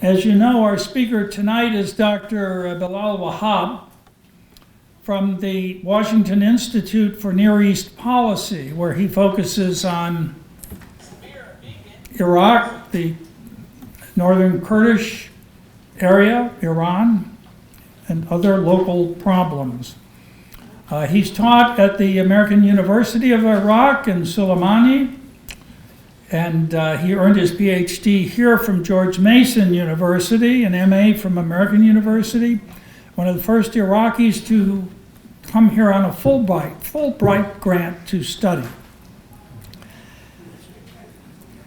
As you know, our speaker tonight is Dr. Bilal Wahab from the Washington Institute for Near East Policy, where he focuses on Iraq, the northern Kurdish area, Iran, and other local problems. He's taught at the American University of Iraq in Sulaimani, and he earned his Ph.D. here from George Mason University, an M.A. from American University, one of the first Iraqis to come here on a Fulbright grant to study.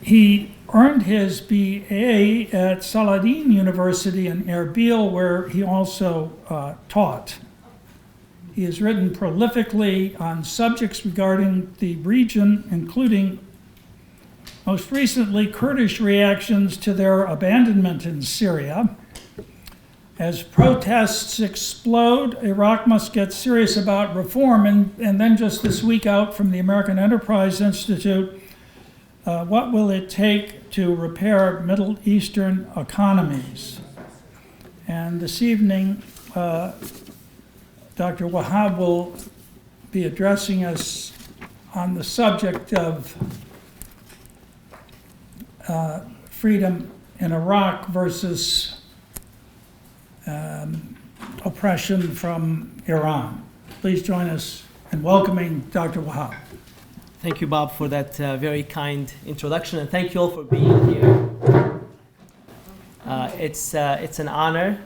He earned his B.A. at Salahaddin University in Erbil, where he also taught. He has written prolifically on subjects regarding the region, including most recently Kurdish reactions to their abandonment in Syria. As protests explode, Iraq must get serious about reform. And then just this week out from the American Enterprise Institute, what will it take to repair Middle Eastern economies? And this evening, Dr. Wahab will be addressing us on the subject of freedom in Iraq versus oppression from Iran. Please join us in welcoming Dr. Wahab. Thank you, Bob, for that very kind introduction, and thank you all for being here. It's an honor.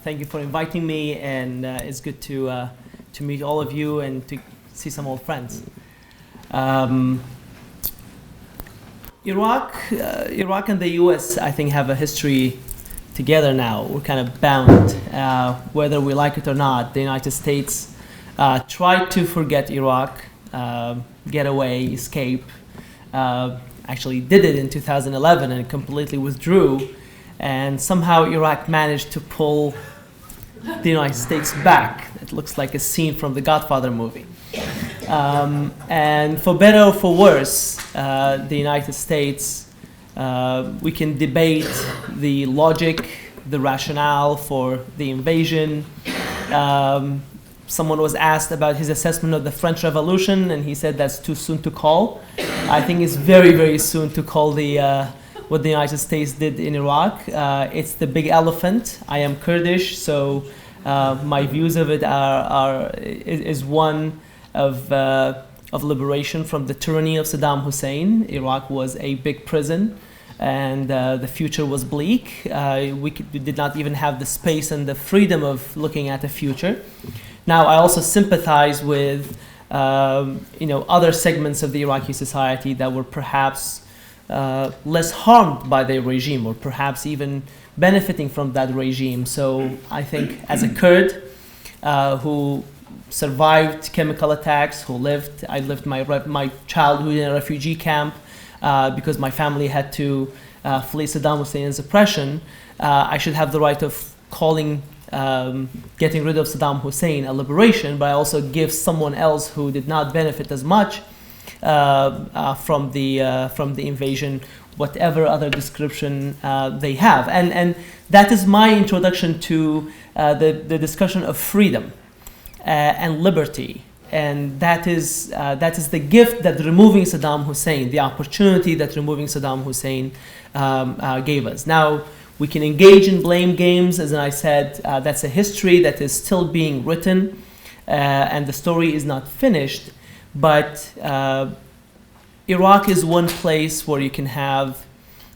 Thank you for inviting me, and it's good to meet all of you and to see some old friends. Iraq and the U.S., I think, have a history together now. We're kind of bound, whether we like it or not. The United States tried to forget Iraq, get away, escape. Actually did it in 2011 and completely withdrew. And somehow Iraq managed to pull the United States back. It looks like a scene from the Godfather movie. And for better or for worse, the United States, we can debate the logic, the rationale for the invasion. Someone was asked about his assessment of the French Revolution, and he said that's too soon to call. I think it's very, very soon to call what the United States did in Iraq. It's the big elephant. I am Kurdish, so my views of it is one of liberation from the tyranny of Saddam Hussein. Iraq was a big prison, and the future was bleak. We did not even have the space and the freedom of looking at the future. Now, I also sympathize with other segments of the Iraqi society that were perhaps less harmed by the regime, or perhaps even benefiting from that regime. So I think as a Kurd who survived chemical attacks, I lived my childhood in a refugee camp because my family had to flee Saddam Hussein's oppression, I should have the right of calling getting rid of Saddam Hussein a liberation, but I also give someone else who did not benefit as much from the invasion whatever other description they have. And that is my introduction to the discussion of freedom and liberty. And that is the gift that removing Saddam Hussein, the opportunity that removing Saddam Hussein gave us. Now, we can engage in blame games. As I said, that's a history that is still being written, and the story is not finished. But Iraq is one place where you can have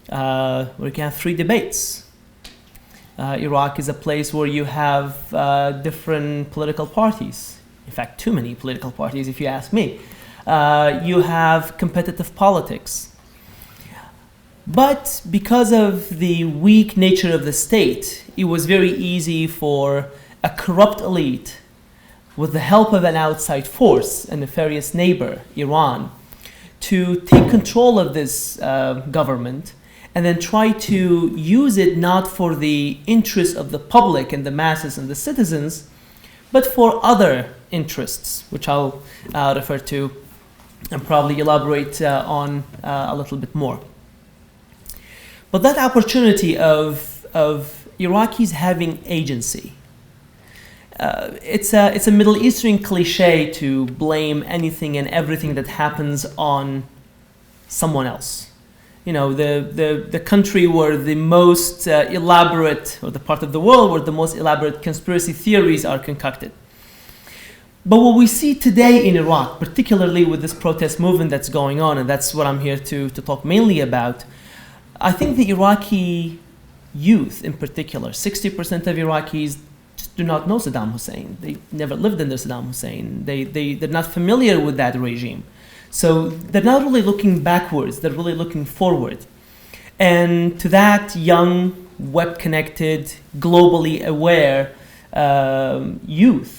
free debates. Iraq is a place where you have different political parties. In fact, too many political parties, if you ask me. You have competitive politics. But because of the weak nature of the state, it was very easy for a corrupt elite, with the help of an outside force, a nefarious neighbor, Iran, to take control of this government and then try to use it not for the interest of the public and the masses and the citizens, but for other interests, which I'll refer to and probably elaborate on a little bit more. But that opportunity of of Iraqis having agency. It's a Middle Eastern cliche to blame anything and everything that happens on someone else. You know, the country where the most elaborate, or the part of the world where the most elaborate conspiracy theories are concocted. But what we see today in Iraq, particularly with this protest movement that's going on, and that's what I'm here to talk mainly about, I think the Iraqi youth in particular, 60% of Iraqis just do not know Saddam Hussein. They never lived under Saddam Hussein. They're not familiar with that regime. So they're not really looking backwards, they're really looking forward. And to that young, web-connected, globally aware youth,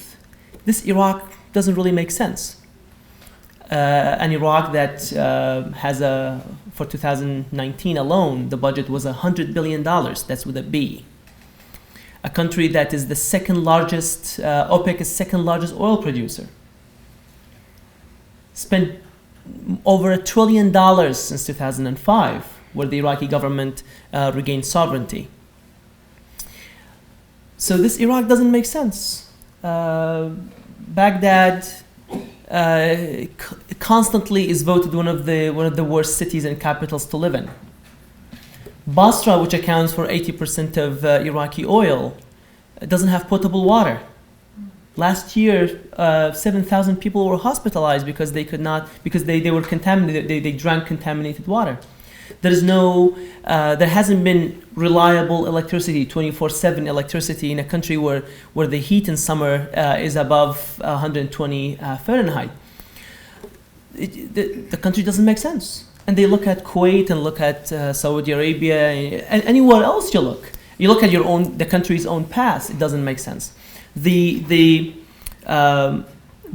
this Iraq doesn't really make sense. An Iraq that has for 2019 alone, the budget was $100 billion, that's with a B. A country that is the second largest, OPEC is second largest oil producer. Spent over $1 trillion since 2005, where the Iraqi government regained sovereignty. So this Iraq doesn't make sense. Baghdad constantly is voted one of the worst cities and capitals to live in. Basra, which accounts for 80% of Iraqi oil, doesn't have potable water. Last year, 7,000 people were hospitalized because they could not, because they were contaminated. They drank contaminated water. There hasn't been reliable electricity, 24/7 electricity in a country where the heat in summer is above 120 Fahrenheit. The country doesn't make sense. And they look at Kuwait and look at Saudi Arabia and anywhere else you look. You look at the country's own past, it doesn't make sense. The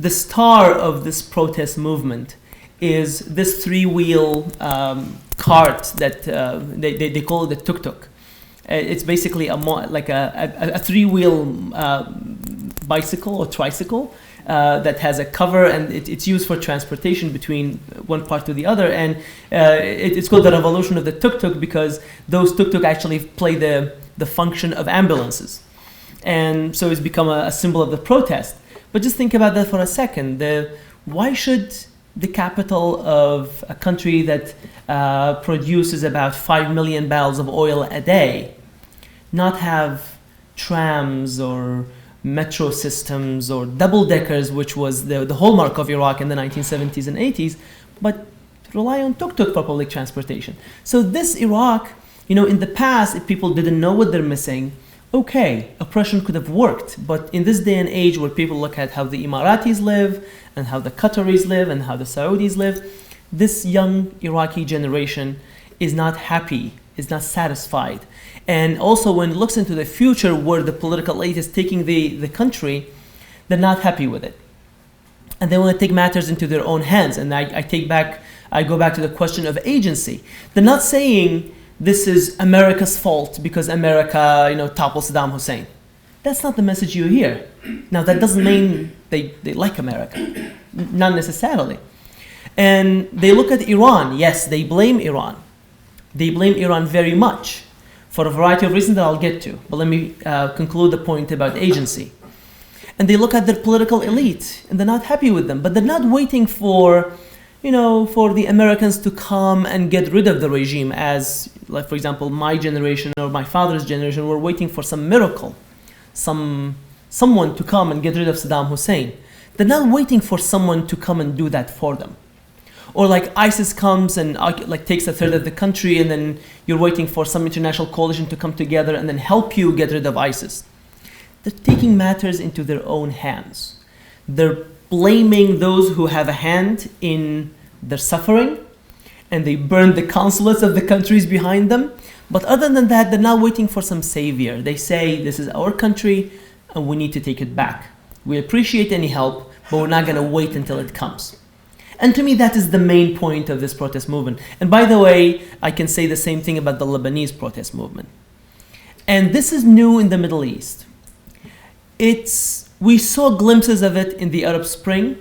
star of this protest movement is this three-wheel cart that they call it the tuk-tuk. It's basically a three-wheel bicycle or tricycle that has a cover, and it's used for transportation between one part to the other. And it's called the revolution of the tuk-tuk because those tuk-tuk actually play the function of ambulances. And so it's become a symbol of the protest. But just think about that for a second. Why should the capital of a country that produces about 5 million barrels of oil a day not have trams or metro systems or double-deckers, which was the hallmark of Iraq in the 1970s and 80s, but rely on tuk-tuk for public transportation? So this Iraq, in the past, if people didn't know what they're missing, okay, oppression could have worked. But in this day and age where people look at how the Emiratis live and how the Qataris live and how the Saudis live, this young Iraqi generation is not happy, is not satisfied. And also when it looks into the future where the political elite is taking the country, they're not happy with it. And they want to take matters into their own hands. And I go back to the question of agency. They're not saying this is America's fault because America, toppled Saddam Hussein. That's not the message you hear. Now, that doesn't mean they like America. Not necessarily. And they look at Iran. Yes, they blame Iran. They blame Iran very much for a variety of reasons that I'll get to. But let me conclude the point about agency. And they look at their political elite, and they're not happy with them. But they're not waiting for the Americans to come and get rid of the regime as, like, for example, my generation or my father's generation were waiting for some miracle, someone to come and get rid of Saddam Hussein. They're not waiting for someone to come and do that for them. Or like ISIS comes and takes a third of the country, and then you're waiting for some international coalition to come together and then help you get rid of ISIS. They're taking matters into their own hands. They're blaming those who have a hand in their suffering, and they burn the consulates of the countries behind them. But other than that, they're not waiting for some savior. They say, this is our country, and we need to take it back. We appreciate any help, but we're not going to wait until it comes. And to me, that is the main point of this protest movement. And by the way, I can say the same thing about the Lebanese protest movement. And this is new in the Middle East. We saw glimpses of it in the Arab Spring,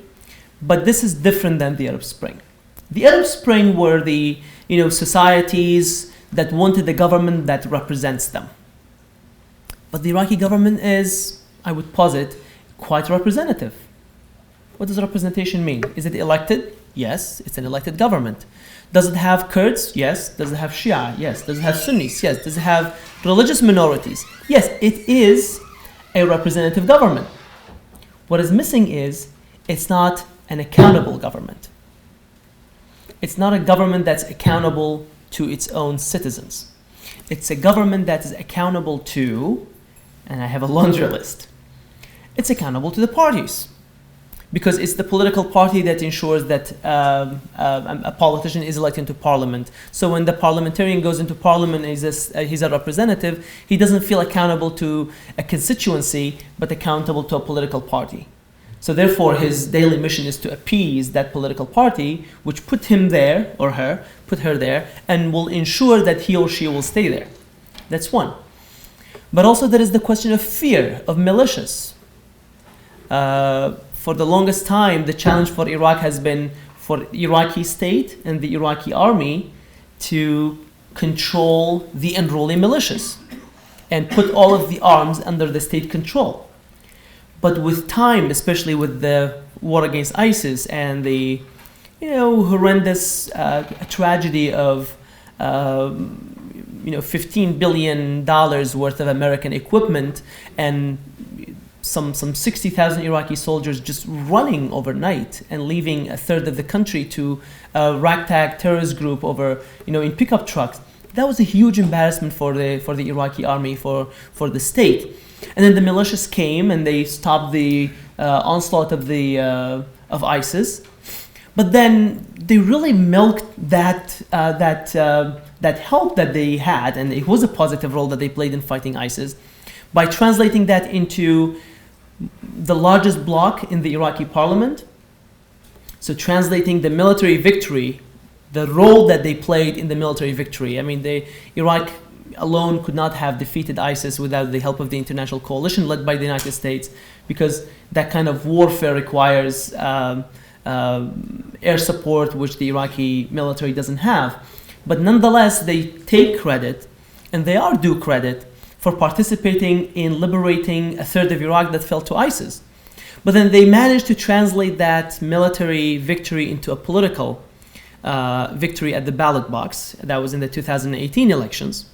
but this is different than the Arab Spring. The Arab Spring were the societies that wanted the government that represents them. But the Iraqi government is, I would posit, quite representative. What does representation mean? Is it elected? Yes, it's an elected government. Does it have Kurds? Yes. Does it have Shia? Yes. Does it have Sunnis? Yes. Does it have religious minorities? Yes, it is a representative government. What is missing is it's not an accountable government. It's not a government that's accountable to its own citizens. It's a government that is accountable to, and I have a laundry list, it's accountable to the parties. Because it's the political party that ensures that a politician is elected into parliament. So when the parliamentarian goes into parliament and he's a representative, he doesn't feel accountable to a constituency, but accountable to a political party. So therefore, his daily mission is to appease that political party, which put him there, or her, put her there, and will ensure that he or she will stay there. That's one. But also there is the question of fear, of militias. For the longest time, the challenge for Iraq has been for Iraqi state and the Iraqi army to control the unruly militias and put all of the arms under the state control. But with time, especially with the war against ISIS and the horrendous tragedy of $15 billion worth of American equipment and some 60,000 Iraqi soldiers just running overnight and leaving a third of the country to a ragtag terrorist group over, in pickup trucks. That was a huge embarrassment for the Iraqi army, for the state. And then the militias came and they stopped the onslaught of ISIS. But then they really milked that help that they had, and it was a positive role that they played in fighting ISIS, by translating that into the largest bloc in the Iraqi parliament. So translating the military victory, the role that they played in the military victory. I mean, Iraq alone could not have defeated ISIS without the help of the international coalition led by the United States, because that kind of warfare requires air support, which the Iraqi military doesn't have. But nonetheless, they take credit, and they are due credit, for participating in liberating a third of Iraq that fell to ISIS. But then they managed to translate that military victory into a political victory at the ballot box. That was in the 2018 elections.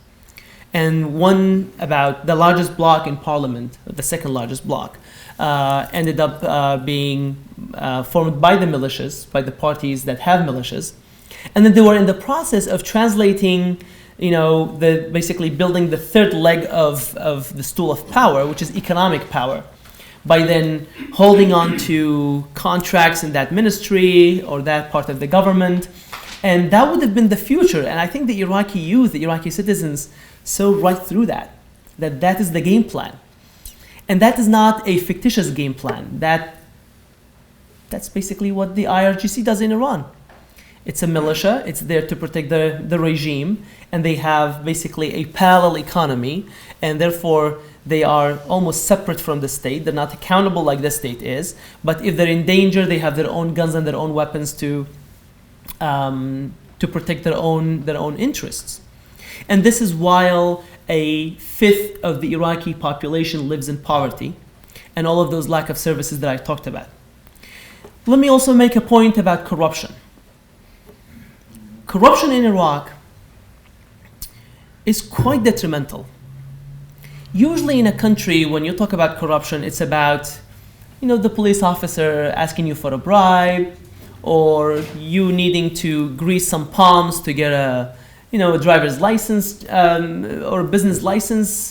And won about the largest bloc in parliament, the second largest bloc, ended up being formed by the militias, by the parties that have militias. And then they were in the process of translating, basically building the third leg of the stool of power, which is economic power, by then holding on to contracts in that ministry or that part of the government. And that would have been the future. And I think the Iraqi youth, the Iraqi citizens, saw right through that is the game plan. And that is not a fictitious game plan. That's basically what the IRGC does in Iran. It's a militia, it's there to protect the regime, and they have basically a parallel economy, and therefore they are almost separate from the state. They're not accountable like the state is, but if they're in danger, they have their own guns and their own weapons to protect their own interests. And this is while a fifth of the Iraqi population lives in poverty, and all of those lack of services that I talked about. Let me also make a point about corruption. Corruption in Iraq is quite detrimental. Usually in a country, when you talk about corruption, it's about, the police officer asking you for a bribe, or you needing to grease some palms to get a driver's license or a business license,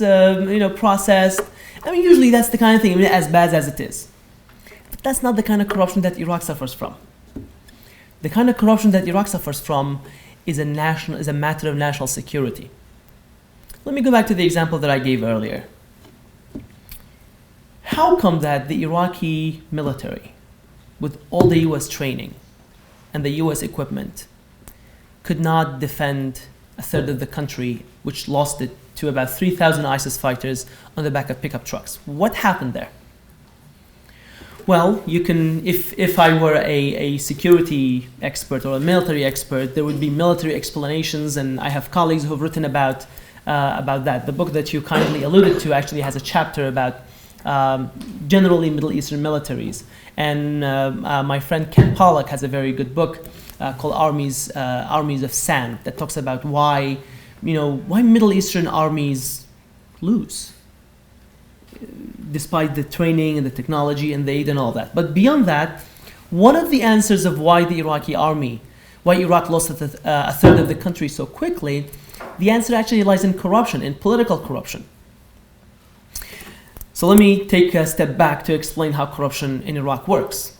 processed. I mean, usually that's the kind of thing, as bad as it is. But that's not the kind of corruption that Iraq suffers from. The kind of corruption that Iraq suffers from is a matter of national security. Let me go back to the example that I gave earlier. How come that the Iraqi military, with all the US training and the US equipment, could not defend a third of the country, which lost it to about 3,000 ISIS fighters on the back of pickup trucks? What happened there? Well, you can, if I were a security expert or a military expert, there would be military explanations, and I have colleagues who have written about about that. The book that you kindly alluded to actually has a chapter about generally Middle Eastern militaries. And my friend Ken Pollack has a very good book called Armies of Sand that talks about why Middle Eastern armies lose, despite the training and the technology and the aid and all that. But beyond that, one of the answers of why Iraq lost a third of the country so quickly, the answer actually lies in corruption, in political corruption. So let me take a step back to explain how corruption in Iraq works.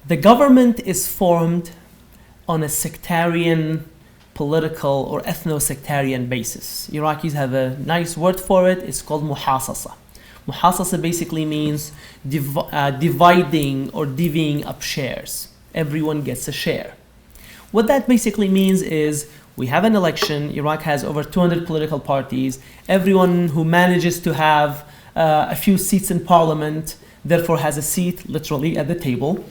The government is formed on a sectarian, political, or ethno-sectarian basis. Iraqis have a nice word for it. It's called muhasasa. Muhasasa basically means dividing or divvying up shares. Everyone gets a share. What that basically means is we have an election. Iraq has over 200 political parties. Everyone who manages to have a few seats in parliament therefore has a seat literally at the table.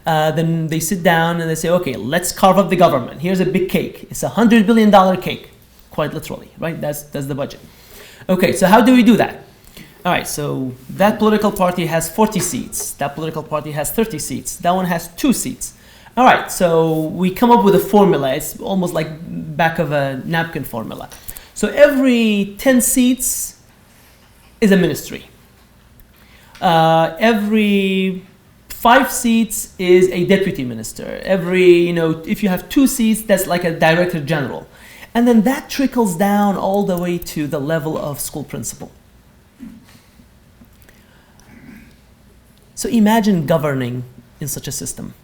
Then they sit down and they say, okay, let's carve up the government. Here's a big cake. It's $100 billion cake, quite literally, right? That's the budget. Okay, so how do we do that? All right, so that political party has 40 seats. That political party has 30 seats. That one has 2 seats. All right, so we come up with a formula. It's almost like back of a napkin formula. So every 10 seats is a ministry. Every 5 seats is a deputy minister. If you have 2 seats, that's like a director general. And then that trickles down all the way to the level of school principal. So imagine governing in such a system.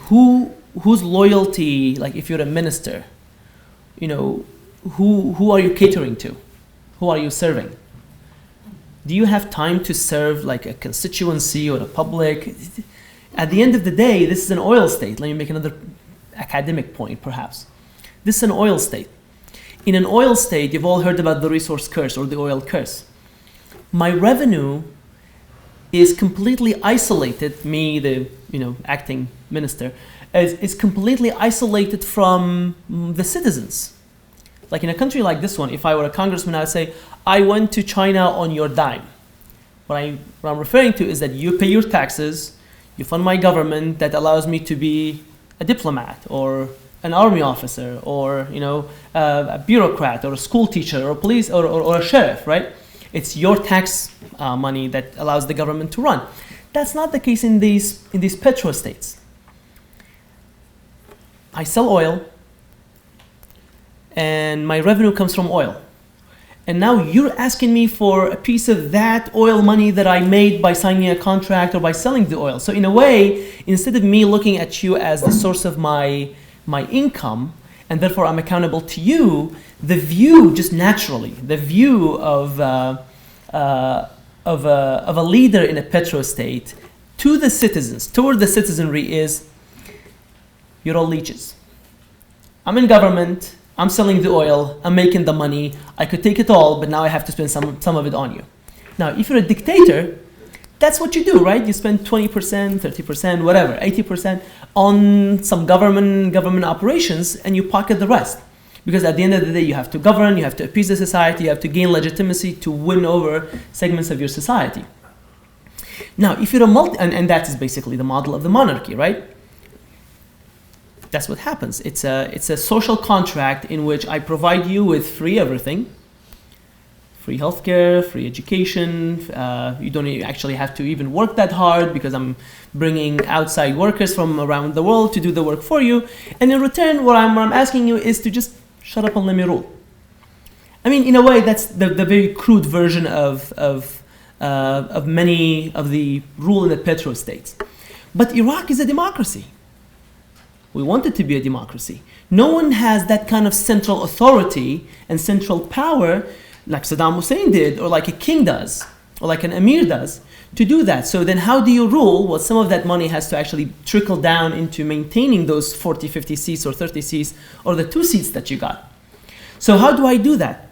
Whose loyalty, like if you're a minister, who are you catering to? Who are you serving? Do you have time to serve like a constituency or the public? At the end of the day, this is an oil state. Let me make another academic point, perhaps. This is an oil state. In an oil state, you've all heard about the resource curse or the oil curse. My revenue is completely isolated, me, the acting minister, is completely isolated from the citizens. Like in a country like this one, if I were a congressman, I would say, I went to China on your dime. What I'm referring to is that you pay your taxes, you fund my government that allows me to be a diplomat or an army officer or a bureaucrat or a school teacher or a police or a sheriff, right? It's your tax money that allows the government to run. That's not the case in these petrostates. I sell oil, and my revenue comes from oil. And now you're asking me for a piece of that oil money that I made by signing a contract or by selling the oil. So in a way, instead of me looking at you as the source of my income, and therefore I'm accountable to you, the view, just naturally, the view of a leader in a petrostate to the citizens, toward the citizenry is, you're all leeches. I'm in government, I'm selling the oil, I'm making the money, I could take it all, but now I have to spend some of it on you. Now, if you're a dictator, that's what you do, right? You spend 20%, 30%, whatever, 80% on some government operations, and you pocket the rest. Because at the end of the day, you have to govern, you have to appease the society, you have to gain legitimacy to win over segments of your society. Now, if you're and that is basically the model of the monarchy, right? That's what happens. It's a social contract in which I provide you with free everything. Free healthcare, free education. You don't actually have to even work that hard because I'm bringing outside workers from around the world to do the work for you. And in return, what I'm asking you is to just shut up and let me rule. I mean, in a way, that's the very crude version of many of the rule in the petrostates. But Iraq is a democracy. We want it to be a democracy. No one has that kind of central authority and central power like Saddam Hussein did, or like a king does, or like an emir does, to do that. So then how do you rule? Well, some of that money has to actually trickle down into maintaining those 40, 50 seats or 30 seats or the 2 seats that you got. So how do I do that?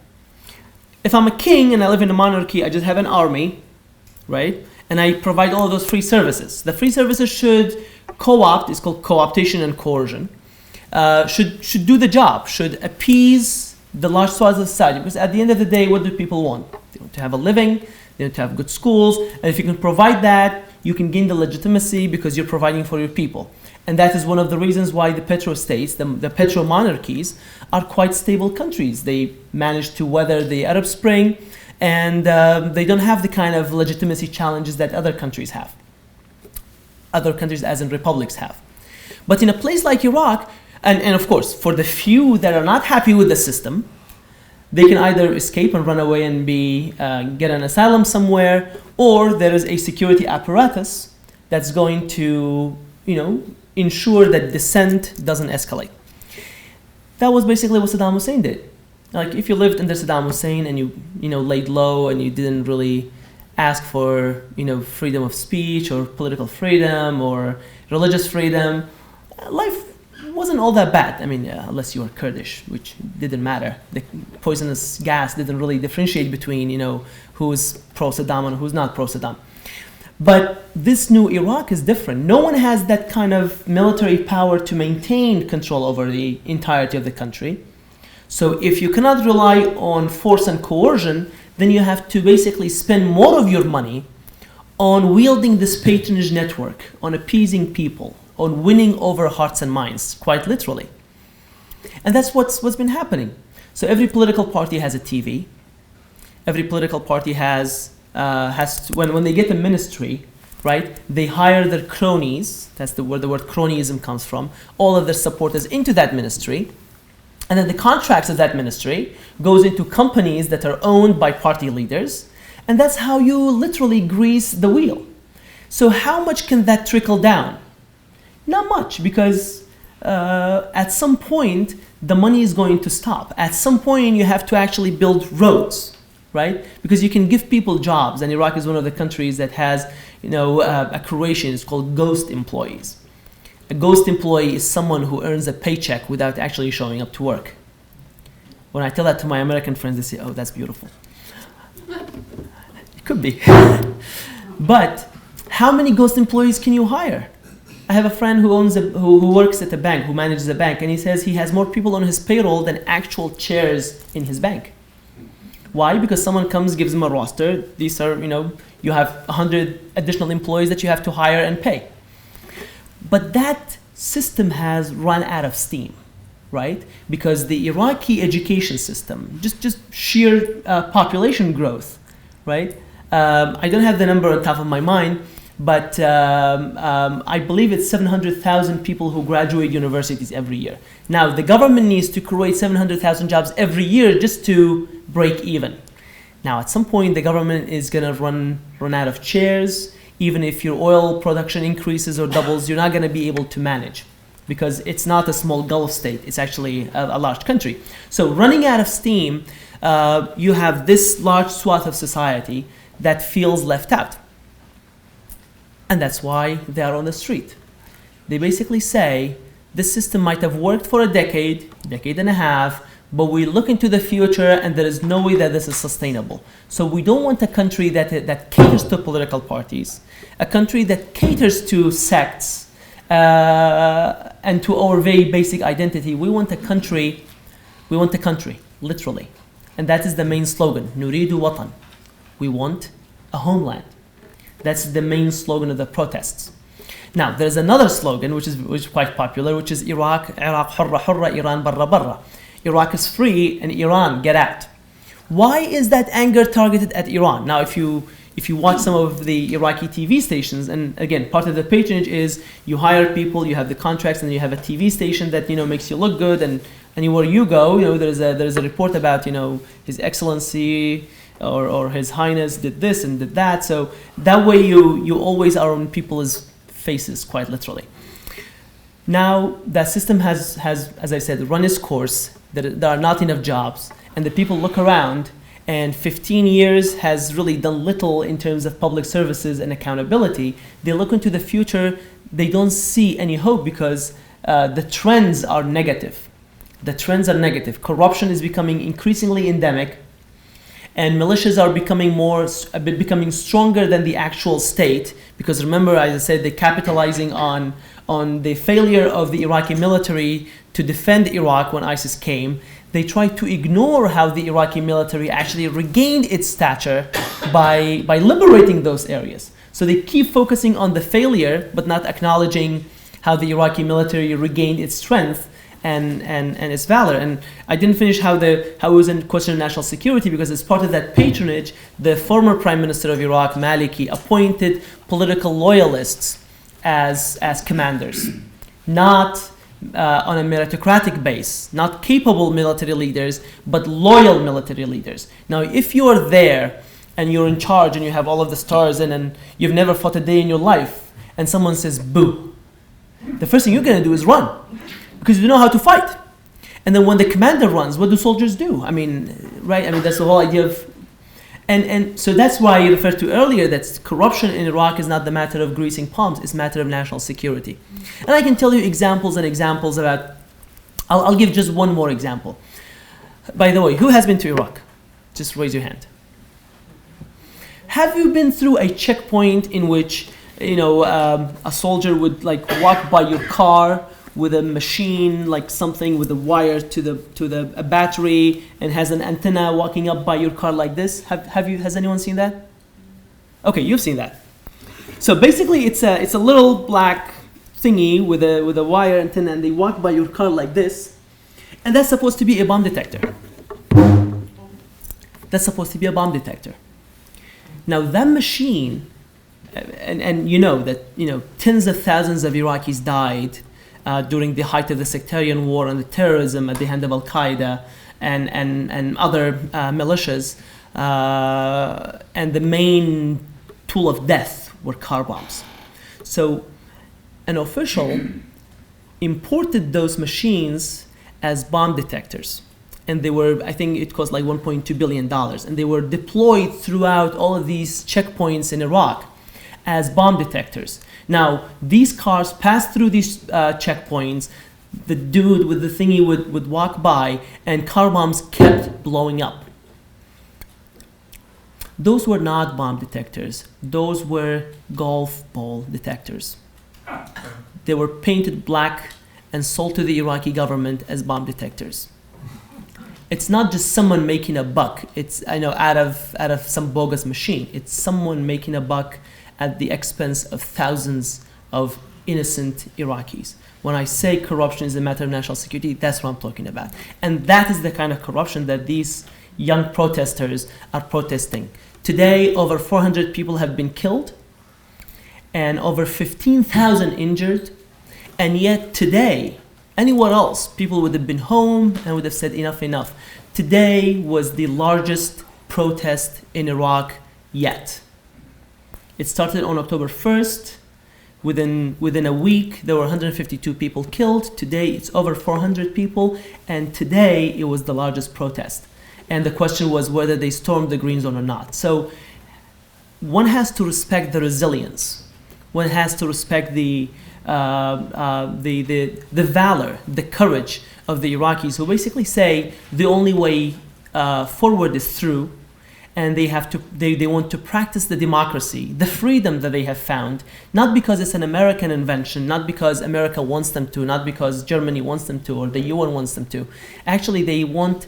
If I'm a king and I live in a monarchy, I just have an army, right? And I provide all of those free services. The free services should co-opt, it's called co-optation and coercion. should do the job, should appease the large swaths of society. Because at the end of the day, what do people want? They want to have a living, they want to have good schools, and if you can provide that, you can gain the legitimacy because you're providing for your people. And that is one of the reasons why the petro-states, the petro-monarchies, are quite stable countries. They managed to weather the Arab Spring, and they don't have the kind of legitimacy challenges that other countries have. Other countries, as in republics, have. But in a place like Iraq, and of course, for the few that are not happy with the system, they can either escape and run away and get an asylum somewhere, or there is a security apparatus that's going to, ensure that dissent doesn't escalate. That was basically what Saddam Hussein did. Like, if you lived under Saddam Hussein and you laid low and you didn't really ask for freedom of speech or political freedom or religious freedom, life wasn't all that bad. I mean, unless you were Kurdish, which didn't matter. The poisonous gas didn't really differentiate between who's pro-Saddam and who's not pro-Saddam. But this new Iraq is different. No one has that kind of military power to maintain control over the entirety of the country. So if you cannot rely on force and coercion, then you have to basically spend more of your money on wielding this patronage network, on appeasing people, on winning over hearts and minds, quite literally. And that's what's been happening. So every political party has a TV. Every political party has when they get a ministry, right, they hire their cronies. That's where the word cronyism comes from. All of their supporters into that ministry. And then the contracts of that ministry goes into companies that are owned by party leaders. And that's how you literally grease the wheel. So how much can that trickle down? Not much, because at some point, the money is going to stop. At some point, you have to actually build roads, right? Because you can give people jobs, and Iraq is one of the countries that has, a creation. It's called ghost employees. A ghost employee is someone who earns a paycheck without actually showing up to work. When I tell that to my American friends, they say, "Oh, that's beautiful." It could be. But how many ghost employees can you hire? I have a friend who works at a bank, who manages a bank, and he says he has more people on his payroll than actual chairs in his bank. Why? Because someone comes, gives him a roster. These are, you have 100 additional employees that you have to hire and pay. But that system has run out of steam, right? Because the Iraqi education system, just sheer population growth, right? I don't have the number on top of my mind, but I believe it's 700,000 people who graduate universities every year. Now, the government needs to create 700,000 jobs every year just to break even. Now, at some point, the government is going to run out of chairs. Even if your oil production increases or doubles, you're not going to be able to manage, because it's not a small Gulf state. It's actually a large country. So running out of steam, you have this large swath of society that feels left out. And that's why they are on the street. They basically say, this system might have worked for a decade and a half, but we look into the future and there is no way that this is sustainable. So we don't want a country that caters to political parties, a country that caters to sects, and to our very basic identity. We want a country, literally. And that is the main slogan, Nuridu Watan. We want a homeland. That's the main slogan of the protests. Now, there's another slogan which is quite popular, which is Iraq hurra hurra, Iran barra barra. Iraq is free and Iran get out. Why is that anger targeted at Iran? Now, if you watch some of the Iraqi TV stations, and again, part of the patronage is you hire people, you have the contracts, and you have a TV station that makes you look good, and anywhere you go, there's a report about His Excellency or His Highness did this and did that. So that way you always are on people's faces, quite literally. Now that system has, as I said, run its course. There are not enough jobs, and the people look around, and 15 years has really done little in terms of public services and accountability. They look into the future, they don't see any hope, because the trends are negative. Corruption is becoming increasingly endemic, and militias are becoming stronger than the actual state, because remember, as I said, they're capitalizing on on the failure of the Iraqi military to defend Iraq when ISIS came. They tried to ignore how the Iraqi military actually regained its stature by liberating those areas. So they keep focusing on the failure, but not acknowledging how the Iraqi military regained its strength and its valor. And I didn't finish how it was in question of national security, because as part of that patronage, the former Prime Minister of Iraq, Maliki, appointed political loyalists as commanders, not on a meritocratic base, not capable military leaders, but loyal military leaders. Now, if you are there and you're in charge and you have all of the stars and you've never fought a day in your life, and someone says boo, the first thing you're going to do is run, because you know how to fight. And then when the commander runs, what do soldiers do? I mean, right? I mean, that's the whole idea of... And so that's why I referred to earlier that corruption in Iraq is not the matter of greasing palms, it's a matter of national security. And I can tell you examples and examples about... I'll give just one more example. By the way, who has been to Iraq? Just raise your hand. Have you been through a checkpoint in which, a soldier would like walk by your car with a machine, like something with a wire to a battery, and has an antenna walking up by your car like this? Has anyone seen that? Okay, you've seen that. So basically, it's a little black thingy with a wire antenna, and they walk by your car like this, and that's supposed to be a bomb detector. That's supposed to be a bomb detector. Now that machine, and you know that tens of thousands of Iraqis died during the height of the sectarian war and the terrorism at the hand of Al Qaeda and other militias, and the main tool of death were car bombs. So an official imported those machines as bomb detectors. And they were, I think it cost like $1.2 billion. And they were deployed throughout all of these checkpoints in Iraq as bomb detectors. Now, these cars passed through these checkpoints. The dude with the thingy would walk by, and car bombs kept blowing up. Those were not bomb detectors. Those were golf ball detectors. They were painted black and sold to the Iraqi government as bomb detectors. It's not just someone making a buck. It's out of some bogus machine. It's someone making a buck at the expense of thousands of innocent Iraqis. When I say corruption is a matter of national security, that's what I'm talking about. And that is the kind of corruption that these young protesters are protesting. Today, over 400 people have been killed and over 15,000 injured. And yet today, anywhere else, people would have been home and would have said enough. Today was the largest protest in Iraq yet. It started on October 1st. Within a week, there were 152 people killed. Today, it's over 400 people. And today, it was the largest protest. And the question was whether they stormed the green zone or not. So one has to respect the resilience. One has to respect the valor, the courage of the Iraqis, who basically say the only way forward is through, and they want to practice the democracy, the freedom that they have found, not because it's an American invention, not because America wants them to, not because Germany wants them to, or the UN wants them to. Actually, they want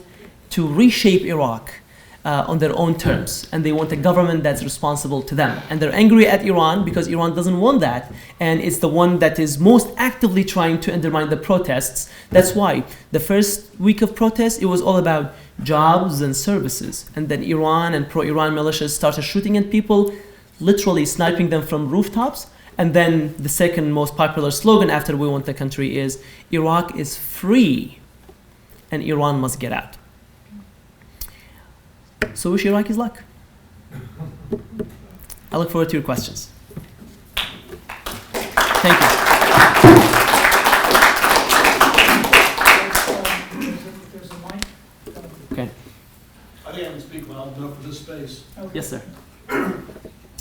to reshape Iraq on their own terms, and they want a government that's responsible to them. And they're angry at Iran because Iran doesn't want that, and it's the one that is most actively trying to undermine the protests. That's why the first week of protests, it was all about jobs and services, and then Iran and pro-Iran militias started shooting at people, literally sniping them from rooftops. And then the second most popular slogan after "We want the country" is "Iraq is free and Iran must get out." So wish Iraqis luck. I look forward to your questions. Thank you. There's a mic. Okay. I think I can speak loud enough for this space. Okay. Yes, sir.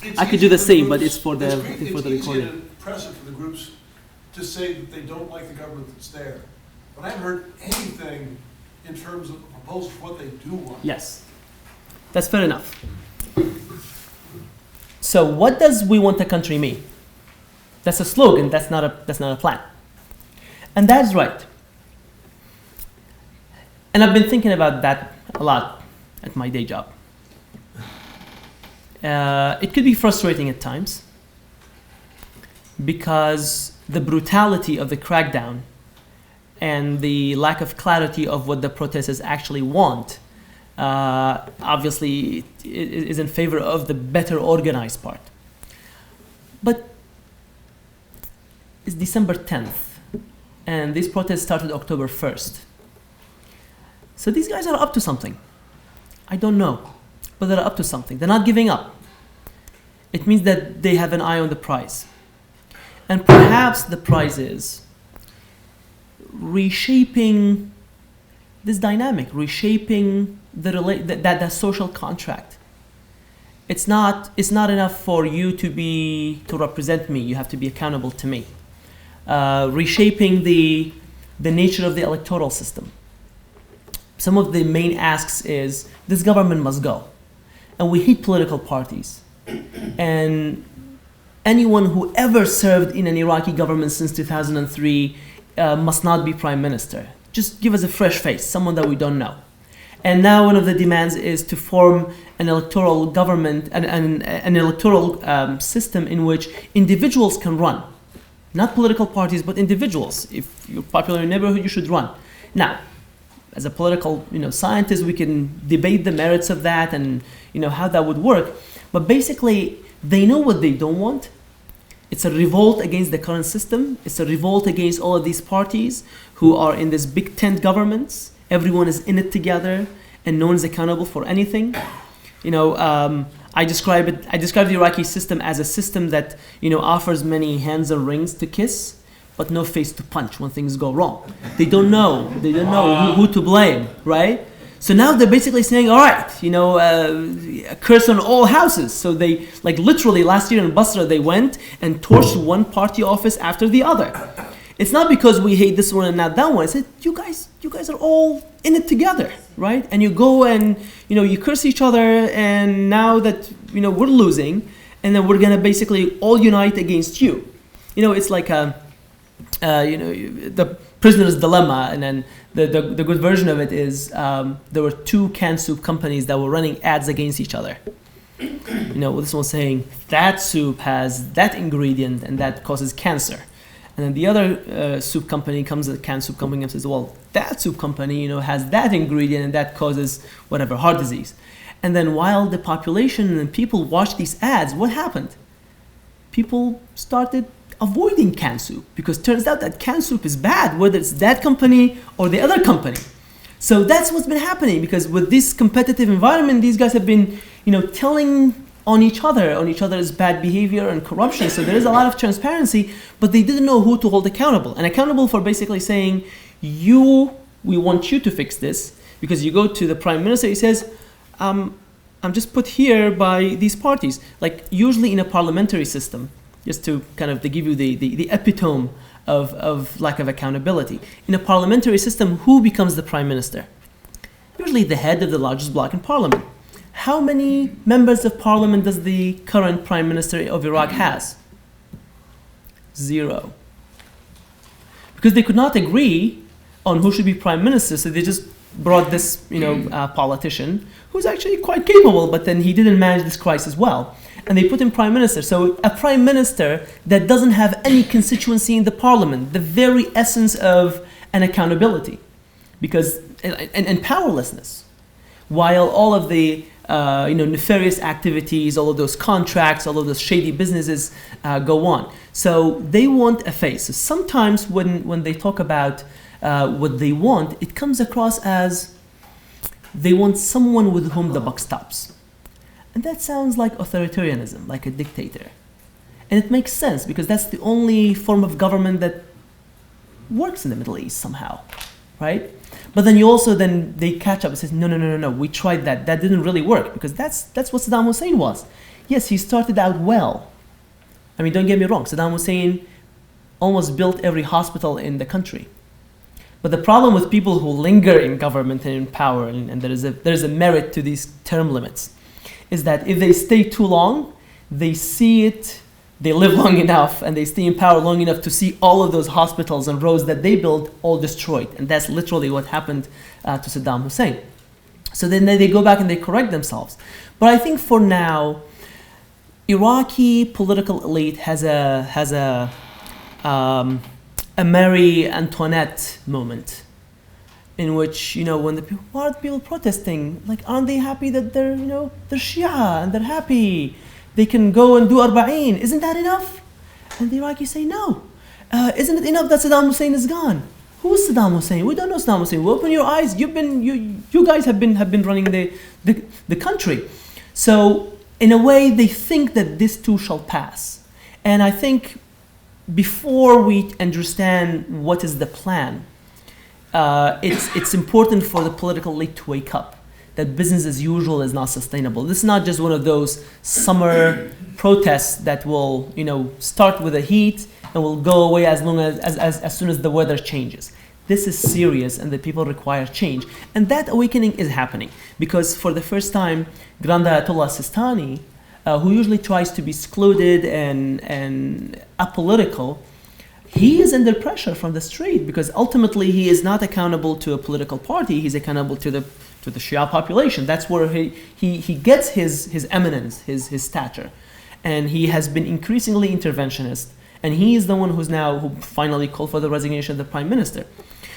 It's I could do the easy for same, but groups- it's for the It's recording. easier to press it for the groups to say that they don't like the government that's there. But I haven't heard anything in terms of a proposal for what they do want. Yes. That's fair enough. So what does "we want the country" mean? That's a slogan, that's not a plan. And that's right. And I've been thinking about that a lot at my day job. It could be frustrating at times because the brutality of the crackdown and the lack of clarity of what the protesters actually want obviously is in favor of the better organized part. But it's December 10th, and these protests started October 1st. So these guys are up to something. I don't know, but they're up to something. They're not giving up. It means that they have an eye on the prize. And perhaps the prize is reshaping this dynamic, reshaping that social contract. It's not enough for you to represent me. You have to be accountable to me. Reshaping the nature of the electoral system. Some of the main asks is this government must go, and we hate political parties, and anyone who ever served in an Iraqi government since 2003 must not be prime minister. Just give us a fresh face, someone that we don't know. And now one of the demands is to form an electoral government, an electoral system in which individuals can run. Not political parties, but individuals. If you're popular in your neighborhood, you should run. Now, as a political scientist, we can debate the merits of that and how that would work. But basically, they know what they don't want. It's a revolt against the current system. It's a revolt against all of these parties who are in this big tent governments. Everyone is in it together, and no one is accountable for anything. I describe the Iraqi system as a system that offers many hands and rings to kiss, but no face to punch when things go wrong. They don't know who to blame, right? So now they're basically saying, all right, a curse on all houses. So they, literally last year in Basra, they went and torched one party office after the other. It's not because we hate this one and not that one. I said, you guys are all in it together, right? And you go and, you curse each other, and now that, we're losing, and then we're gonna basically all unite against you. It's like the prisoner's dilemma, and then the good version of it is there were two canned soup companies that were running ads against each other. This one's saying that soup has that ingredient and that causes cancer. And then the other soup company comes, the canned soup company, and says, well, that soup company, has that ingredient and that causes whatever, heart disease. And then while the population and people watched these ads, what happened? People started avoiding canned soup because it turns out that canned soup is bad, whether it's that company or the other company. So that's what's been happening, because with this competitive environment, these guys have been, telling on each other's bad behavior and corruption. So there is a lot of transparency, but they didn't know who to hold accountable. And accountable for basically saying, we want you to fix this, because you go to the prime minister, he says, I'm just put here by these parties. Like usually in a parliamentary system, just to to give you the epitome of lack of accountability. In a parliamentary system, who becomes the prime minister? Usually the head of the largest bloc in parliament. How many members of parliament does the current prime minister of Iraq has? 0. Because they could not agree on who should be prime minister, so they just brought this, politician who's actually quite capable, but then he didn't manage this crisis well. And they put him prime minister. So a prime minister that doesn't have any constituency in the parliament, the very essence of an accountability, because and powerlessness. While all of the nefarious activities, all of those contracts, all of those shady businesses go on. So they want a face. So sometimes when they talk about what they want, it comes across as they want someone with whom the buck stops. And that sounds like authoritarianism, like a dictator. And it makes sense, because that's the only form of government that works in the Middle East somehow, right? But then they catch up and says, no, we tried that. That didn't really work, because that's what Saddam Hussein was. Yes, he started out well. I mean, don't get me wrong, Saddam Hussein almost built every hospital in the country. But the problem with people who linger in government and in power, and there is a merit to these term limits, is that if they stay too long, they see it they live long enough and they stay in power long enough to see all of those hospitals and roads that they built all destroyed. And that's literally what happened to Saddam Hussein. So then they go back and they correct themselves. But I think for now, Iraqi political elite has a Marie Antoinette moment, in which, when the people, why are the people protesting? Like, aren't they happy that they're Shia and they're happy? They can go and do Arba'in. Isn't that enough? And the Iraqis say, no. Isn't it enough that Saddam Hussein is gone? Who is Saddam Hussein? We don't know Saddam Hussein. Well, open your eyes. You guys have been running the country. So in a way, they think that this too shall pass. And I think before we understand what is the plan, it's important for the political elite to wake up that business as usual is not sustainable. This is not just one of those summer protests that will, start with the heat and will go away as soon as the weather changes. This is serious, and the people require change. And that awakening is happening because for the first time, Grand Ayatollah Sistani, who usually tries to be secluded and apolitical, he is under pressure from the street because ultimately he is not accountable to a political party. He's accountable to the Shia population. That's where he gets his eminence, his stature. And he has been increasingly interventionist. And he is the one who finally called for the resignation of the prime minister.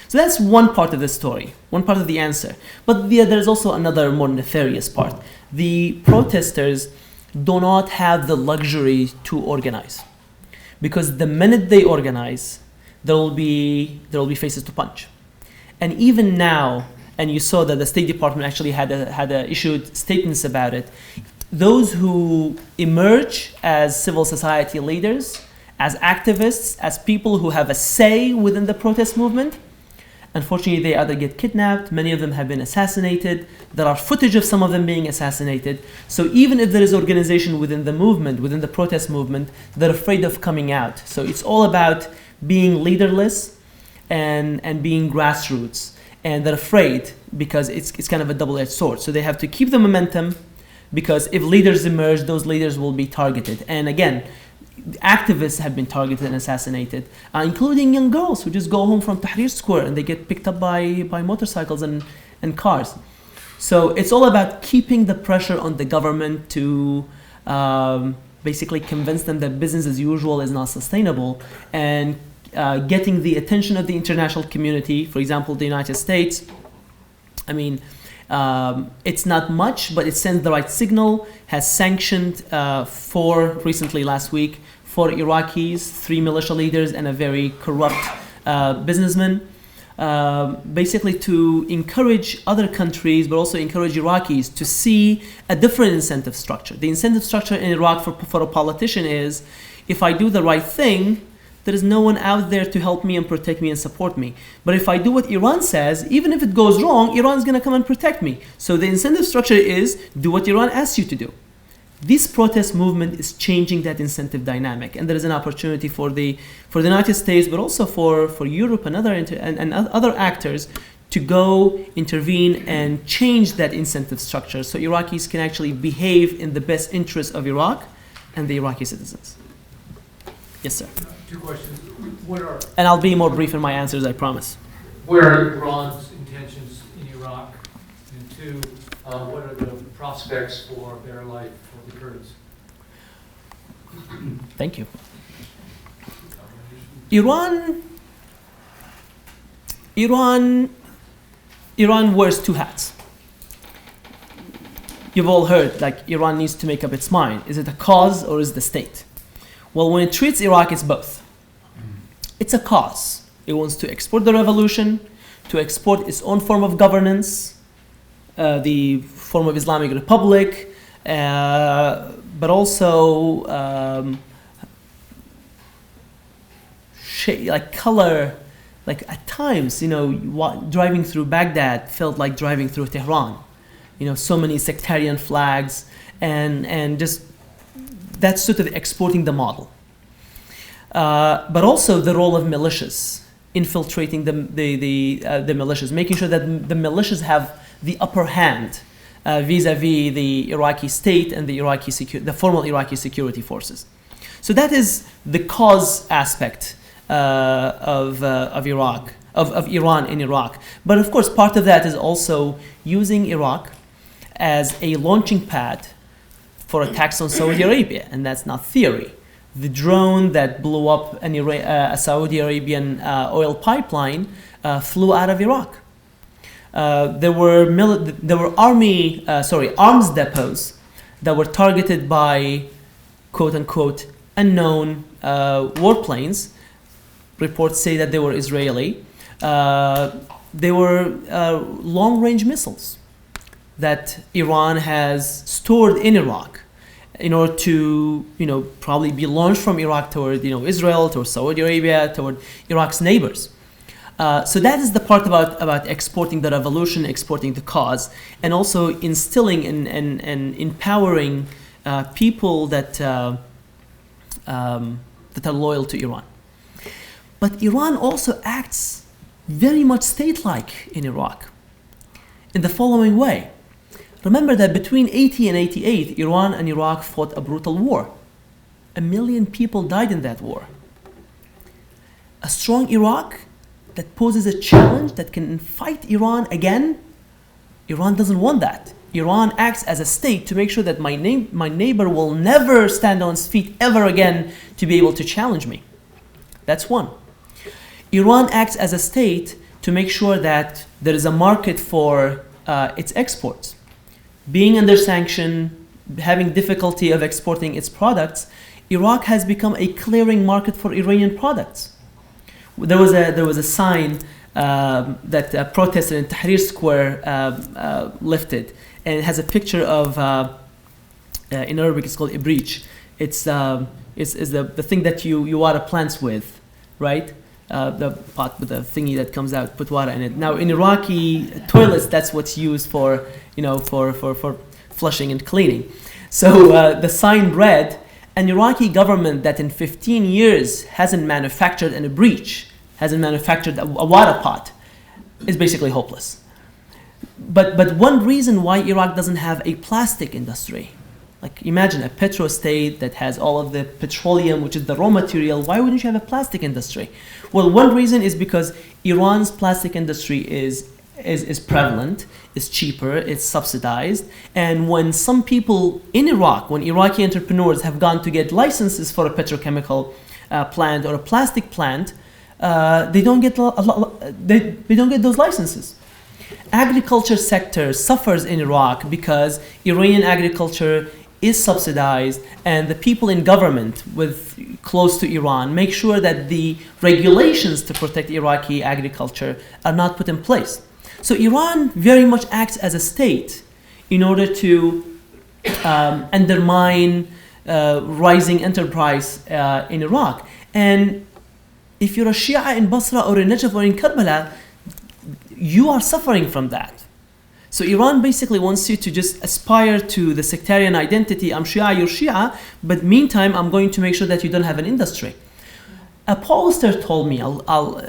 So that's one part of the story, one part of the answer. But there's also another more nefarious part. The protesters do not have the luxury to organize. Because the minute they organize, there will be faces to punch. And even now, and you saw that the State Department actually had issued statements about it, those who emerge as civil society leaders, as activists, as people who have a say within the protest movement, unfortunately they either get kidnapped, many of them have been assassinated, there are footage of some of them being assassinated. So even if there is organization within the movement, within the protest movement, they're afraid of coming out. So it's all about being leaderless and being grassroots. And they're afraid because it's kind of a double-edged sword. So they have to keep the momentum because if leaders emerge, those leaders will be targeted. And again, activists have been targeted and assassinated, including young girls who just go home from Tahrir Square and they get picked up by motorcycles and cars. So it's all about keeping the pressure on the government to basically convince them that business as usual is not sustainable, and getting the attention of the international community, for example, the United States. I mean, it's not much, but it sends the right signal, has sanctioned recently last week, 4 Iraqis, 3 militia leaders, and a very corrupt businessman, basically to encourage other countries, but also encourage Iraqis to see a different incentive structure. The incentive structure in Iraq for a politician is, if I do the right thing, there is no one out there to help me and protect me and support me. But if I do what Iran says, even if it goes wrong, Iran is going to come and protect me. So the incentive structure is, do what Iran asks you to do. This protest movement is changing that incentive dynamic, and there is an opportunity for the United States, but also for Europe and other actors to go intervene and change that incentive structure so Iraqis can actually behave in the best interest of Iraq and the Iraqi citizens. Yes, sir. 2 questions. And I'll be more brief in my answers, I promise. What are Iran's intentions in Iraq? And 2, what are the prospects for better life for the Kurds? Thank you. Iran wears 2 hats. You've all heard, Iran needs to make up its mind. Is it a cause or is it the state? Well, when it treats Iraq, it's both. It's a cause. It wants to export the revolution, to export its own form of governance, the form of Islamic Republic, but also color. At times, driving through Baghdad felt like driving through Tehran. So many sectarian flags, and just that's sort of exporting the model. But also the role of militias, infiltrating the militias, making sure that the militias have the upper hand vis-a-vis the Iraqi state and the formal Iraqi security forces. So that is the cause aspect of Iran in Iraq. But of course, part of that is also using Iraq as a launching pad for attacks on Saudi Arabia, and that's not theory. The drone that blew up a Saudi Arabian oil pipeline flew out of Iraq. There were arms depots that were targeted by quote-unquote unknown warplanes. Reports say that they were Israeli. They were long-range missiles that Iran has stored in Iraq in order to, probably be launched from Iraq toward, Israel, toward Saudi Arabia, toward Iraq's neighbors. So that is the part about exporting the revolution, exporting the cause, and also instilling and empowering people that are loyal to Iran. But Iran also acts very much state-like in Iraq in the following way. Remember that between 80 and 88, Iran and Iraq fought a brutal war. 1 million people died in that war. A strong Iraq that poses a challenge that can fight Iran again, Iran doesn't want that. Iran acts as a state to make sure that my neighbor will never stand on his feet ever again to be able to challenge me. That's one. Iran acts as a state to make sure that there is a market for its exports. Being under sanction, having difficulty of exporting its products, Iraq has become a clearing market for Iranian products. There was a sign that a protester in Tahrir Square lifted, and it has a picture of in Arabic it's called ibrich. It's the thing that you water plants with, right? The pot with the thingy that comes out, put water in it. Now in Iraqi toilets, that's what's used for for flushing and cleaning. So the sign read, an Iraqi government that in 15 years hasn't manufactured an ibrich, hasn't manufactured a water pot, is basically hopeless. But one reason why Iraq doesn't have a plastic industry, like imagine a petrostate that has all of the petroleum, which is the raw material, why wouldn't you have a plastic industry? Well, one reason is because Iran's plastic industry is prevalent, is cheaper, it's subsidized, and when some people in Iraq, when Iraqi entrepreneurs have gone to get licenses for a petrochemical plant or a plastic plant, they don't get those licenses. Agriculture sector suffers in Iraq because Iranian agriculture is subsidized, and the people in government close to Iran make sure that the regulations to protect Iraqi agriculture are not put in place. So Iran very much acts as a state in order to undermine rising enterprise in Iraq. And if you're a Shia in Basra or in Najaf or in Karbala, you are suffering from that. So Iran basically wants you to just aspire to the sectarian identity. I'm Shia, you're Shia, but meantime, I'm going to make sure that you don't have an industry. A pollster told me, I'll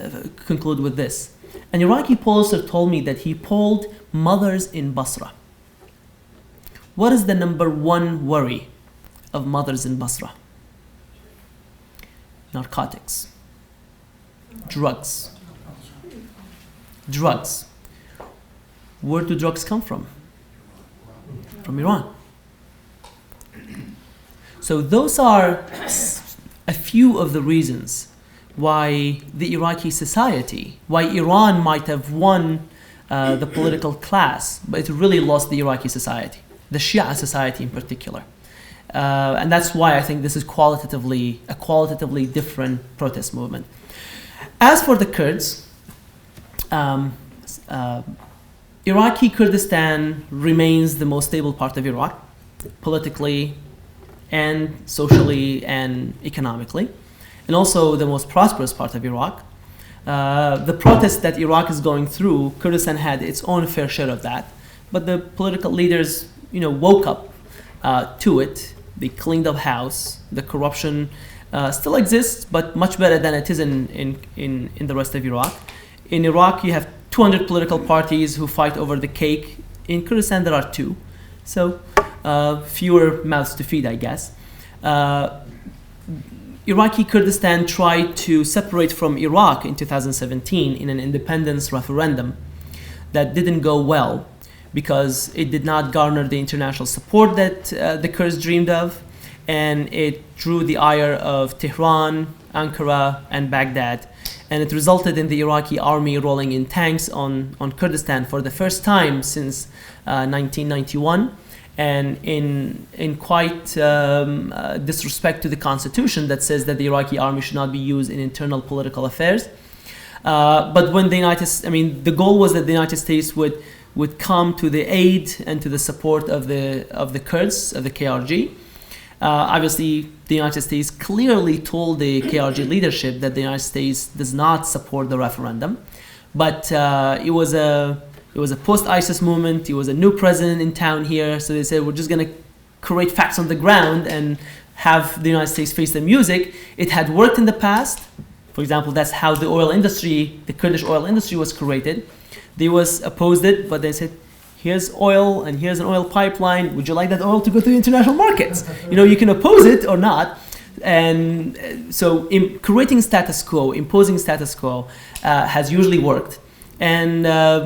conclude with this. An Iraqi pollster told me that he polled mothers in Basra. What is the number one worry of mothers in Basra? Narcotics. Drugs. Drugs. Where do drugs come from? From Iran. So those are a few of the reasons why the Iraqi society, why Iran might have won the political class, but it really lost the Iraqi society, the Shia society in particular. And that's why I think this is a qualitatively different protest movement. As for the Kurds, Iraqi Kurdistan remains the most stable part of Iraq, politically and socially and economically, and also the most prosperous part of Iraq. The protests that Iraq is going through, Kurdistan had its own fair share of that, but the political leaders, woke up to it. They cleaned up house. The corruption still exists, but much better than it is in the rest of Iraq. In Iraq, you have 200 political parties who fight over the cake. In Kurdistan, there are 2. So fewer mouths to feed, I guess. Iraqi Kurdistan tried to separate from Iraq in 2017 in an independence referendum that didn't go well because it did not garner the international support that the Kurds dreamed of, and it drew the ire of Tehran, Ankara, and Baghdad. And it resulted in the Iraqi army rolling in tanks on Kurdistan for the first time since 1991, and in quite disrespect to the constitution that says that the Iraqi army should not be used in internal political affairs. But when the goal was that the United States would come to the aid and to the support of the Kurds, of the KRG. Obviously, the United States clearly told the KRG leadership that the United States does not support the referendum, but it was a post-ISIS movement. It was a new president in town here, so they said we're just going to create facts on the ground and have the United States face the music. It had worked in the past. For example, that's how the oil industry, the Kurdish oil industry, was created. They opposed it, but they said, here's oil and here's an oil pipeline. Would you like that oil to go to the international markets? You can oppose it or not. And so creating status quo, imposing status quo has usually worked. And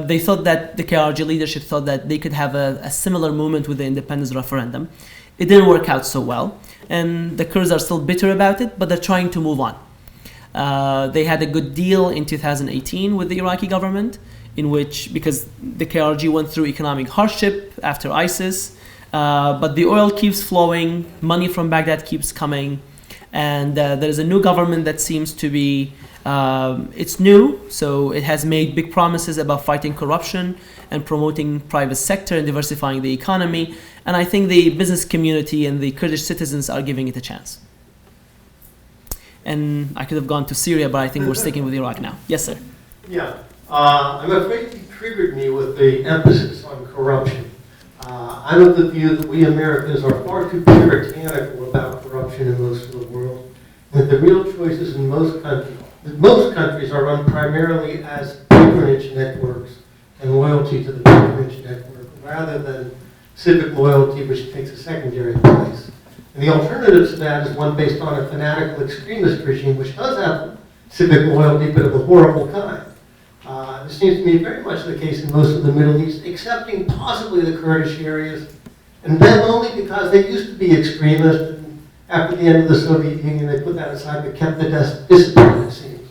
they thought that the KRG leadership thought that they could have a similar movement with the independence referendum. It didn't work out so well. And the Kurds are still bitter about it, but they're trying to move on. They had a good deal in 2018 with the Iraqi government, in which, because the KRG went through economic hardship after ISIS, but the oil keeps flowing, money from Baghdad keeps coming, and there is a new government that seems to be, it's new, so it has made big promises about fighting corruption and promoting private sector and diversifying the economy, and I think the business community and the Kurdish citizens are giving it a chance. And I could have gone to Syria, but I think we're sticking with Iraq now. Yes, sir. Yeah. I'm afraid you triggered me with the emphasis on corruption. I'm of the view that we Americans are far too puritanical about corruption in most of the world, that the real choices in most countries are run primarily as patronage networks and loyalty to the patronage network, rather than civic loyalty, which takes a secondary place. And the alternative to that is one based on a fanatical extremist regime, which does have civic loyalty, but of a horrible kind. This seems to me very much the case in most of the Middle East, excepting possibly the Kurdish areas, and then only because they used to be extremist, and after the end of the Soviet Union they put that aside but kept the discipline, it seems.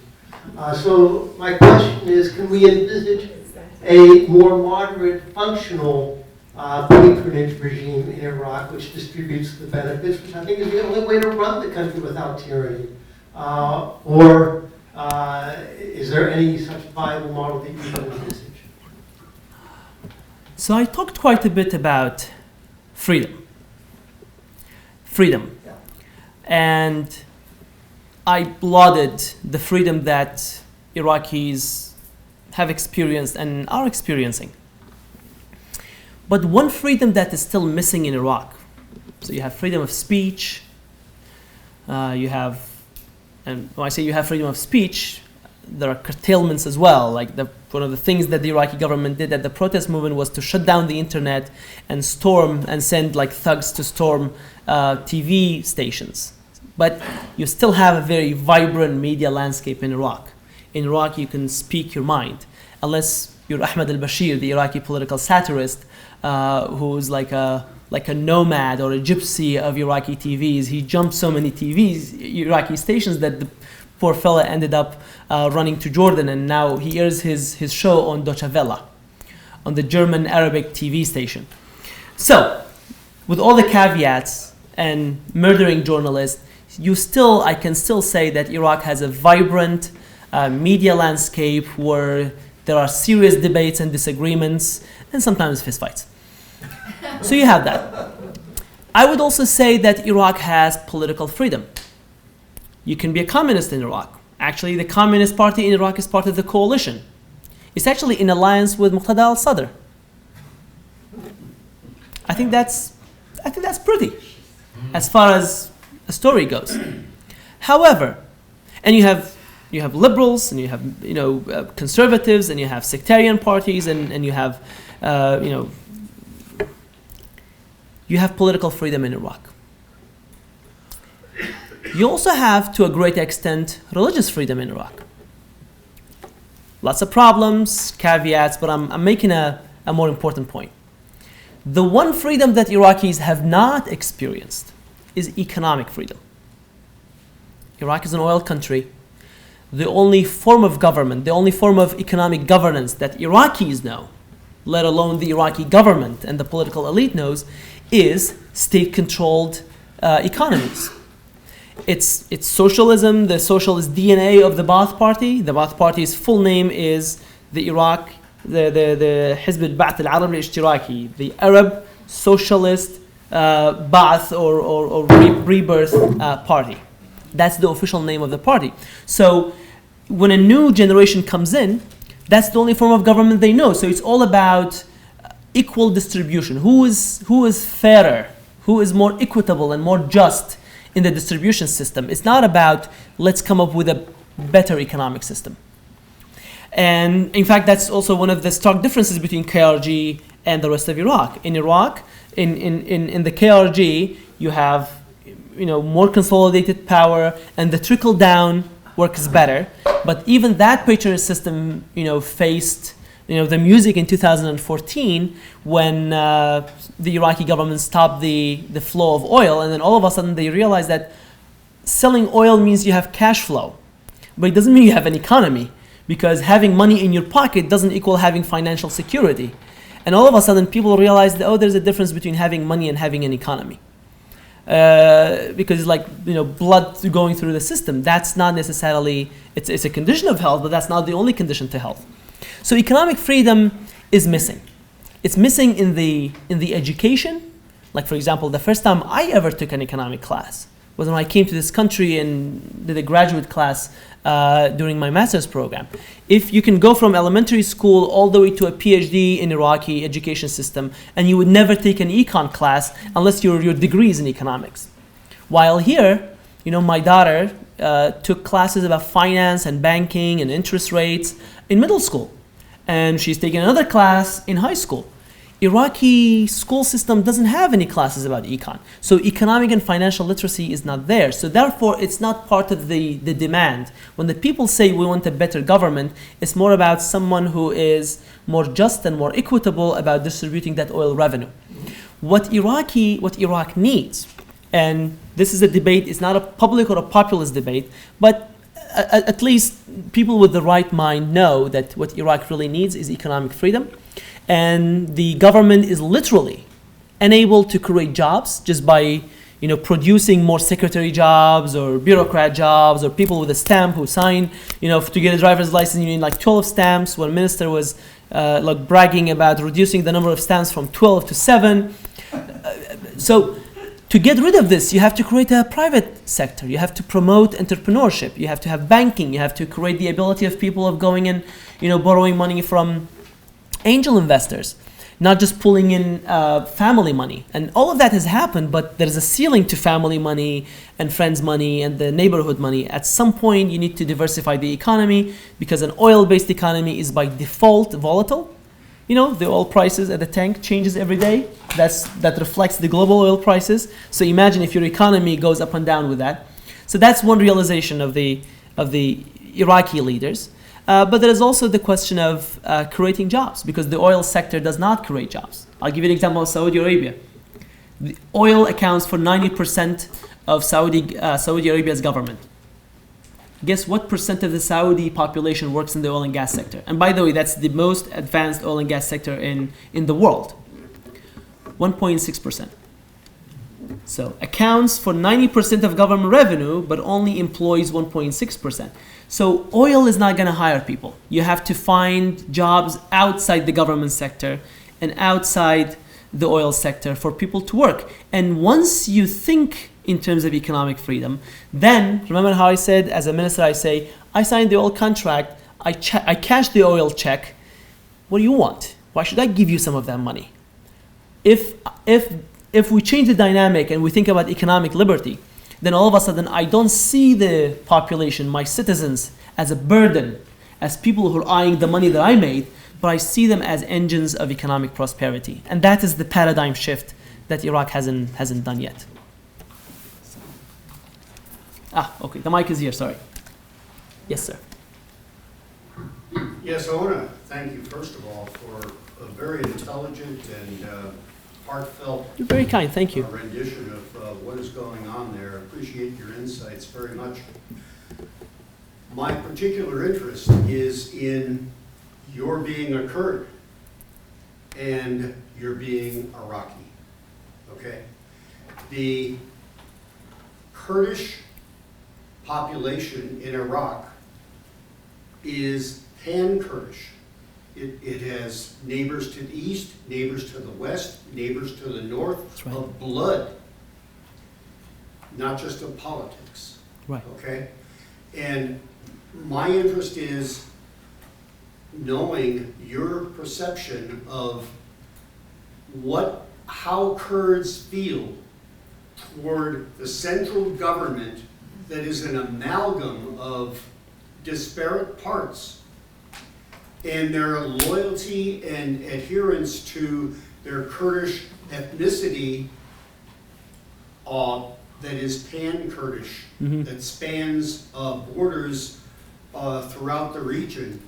So my question is, can we envisage a more moderate, functional patronage regime in Iraq which distributes the benefits, which I think is the only way to run the country without tyranny? Or is there any such viable model that you can envisage? So I talked quite a bit about freedom. Freedom. Yeah. And I lauded the freedom that Iraqis have experienced and are experiencing. But one freedom that is still missing in Iraq, so you have freedom of speech, and when I say you have freedom of speech, there are curtailments as well. Like one of the things that the Iraqi government did at the protest movement was to shut down the internet and send like thugs to storm TV stations. But you still have a very vibrant media landscape in Iraq. In Iraq, you can speak your mind, unless you're Ahmed al-Bashir, the Iraqi political satirist, who's like a nomad or a gypsy of Iraqi TVs. He jumped so many Iraqi stations, that the poor fella ended up running to Jordan, and now he airs his show on Deutsche Welle, on the German Arabic TV station. So, with all the caveats and murdering journalists, I can still say that Iraq has a vibrant media landscape where there are serious debates and disagreements, and sometimes fistfights. So you have that. I would also say that Iraq has political freedom. You can be a communist in Iraq. Actually, the Communist Party in Iraq is part of the coalition. It's actually in alliance with Muqtada al-Sadr. I think that's pretty, as far as a story goes. However, and you have liberals, and you have conservatives, and you have sectarian parties, and you have you have political freedom in Iraq. You also have, to a great extent, religious freedom in Iraq. Lots of problems, caveats, but I'm making a more important point. The one freedom that Iraqis have not experienced is economic freedom. Iraq is an oil country. The only form of government, the only form of economic governance that Iraqis know, let alone the Iraqi government and the political elite knows, is state-controlled economies. It's socialism, the socialist DNA of the Ba'ath Party. The Ba'ath Party's full name is the Hizb al-Ba'ath al-Arabi al-Ishtiraki, the Arab Socialist Ba'ath or Rebirth Party. That's the official name of the party. So when a new generation comes in, that's the only form of government they know. So it's all about equal distribution. Who is fairer? Who is more equitable and more just in the distribution system? It's not about let's come up with a better economic system. And in fact, that's also one of the stark differences between KRG and the rest of Iraq. In Iraq, in the KRG, you have more consolidated power, and the trickle down works better. But even that patronage system, faced the music in 2014 when the Iraqi government stopped the flow of oil, and then all of a sudden they realized that selling oil means you have cash flow, but it doesn't mean you have an economy, because having money in your pocket doesn't equal having financial security. And all of a sudden people realized that, there's a difference between having money and having an economy. Because it's like blood going through the system. That's not necessarily, it's a condition of health, but that's not the only condition to health. So economic freedom is missing. It's missing in the education. Like, for example, the first time I ever took an economic class was when I came to this country and did a graduate class during my master's program. If you can go from elementary school all the way to a Ph.D. in Iraqi education system, and you would never take an econ class unless your degree is in economics. While here, my daughter took classes about finance and banking and interest rates in middle school, and she's taking another class in high school. Iraqi school system doesn't have any classes about econ. So economic and financial literacy is not there. So therefore, it's not part of the demand. When the people say we want a better government, it's more about someone who is more just and more equitable about distributing that oil revenue. What Iraq needs, and this is a debate, it's not a public or a populist debate, but at least people with the right mind know that what Iraq really needs is economic freedom. And the government is literally unable to create jobs just by producing more secretary jobs or bureaucrat jobs or people with a stamp who sign. To get a driver's license you need like 12 stamps. One minister was bragging about reducing the number of stamps from 12 to 7. So to get rid of this, you have to create a private sector. You have to promote entrepreneurship. You have to have banking. You have to create the ability of people of going and borrowing money from angel investors, not just pulling in family money. And all of that has happened, but there's a ceiling to family money and friends money and the neighborhood money. At some point, you need to diversify the economy, because an oil-based economy is by default volatile. The oil prices at the tank changes every day. That reflects the global oil prices. So imagine if your economy goes up and down with that. So that's one realization of the Iraqi leaders. But there is also the question of creating jobs, because the oil sector does not create jobs. I'll give you an example of Saudi Arabia. The oil accounts for 90% of Saudi Arabia's government. Guess what percent of the Saudi population works in the oil and gas sector? And by the way, that's the most advanced oil and gas sector in the world. 1.6%. So accounts for 90% of government revenue, but only employs 1.6%. So oil is not going to hire people. You have to find jobs outside the government sector and outside the oil sector for people to work. And once you think in terms of economic freedom, then remember how I said, as a minister, I say, I signed the oil contract, I cash the oil check. What do you want? Why should I give you some of that money? If we change the dynamic and we think about economic liberty, then all of a sudden I don't see the population, my citizens, as a burden, as people who are eyeing the money that I made, but I see them as engines of economic prosperity. And that is the paradigm shift that Iraq hasn't done yet. Okay, the mic is here, sorry. Yes, sir. Yes, I want to thank you, first of all, for a very intelligent and heartfelt You're very kind, thank you. rendition of what is going on there. I appreciate your insights very much. My particular interest is in your being a Kurd and you're being Iraqi, okay? The Kurdish population in Iraq is pan-Kurdish. It has neighbors to the east, neighbors to the west, neighbors to the north, That's right. of blood, not just of politics. Right. Okay? And my interest is knowing your perception of how Kurds feel toward the central government that is an amalgam of disparate parts, and their loyalty and adherence to their Kurdish ethnicity that is pan-Kurdish, that spans borders throughout the region,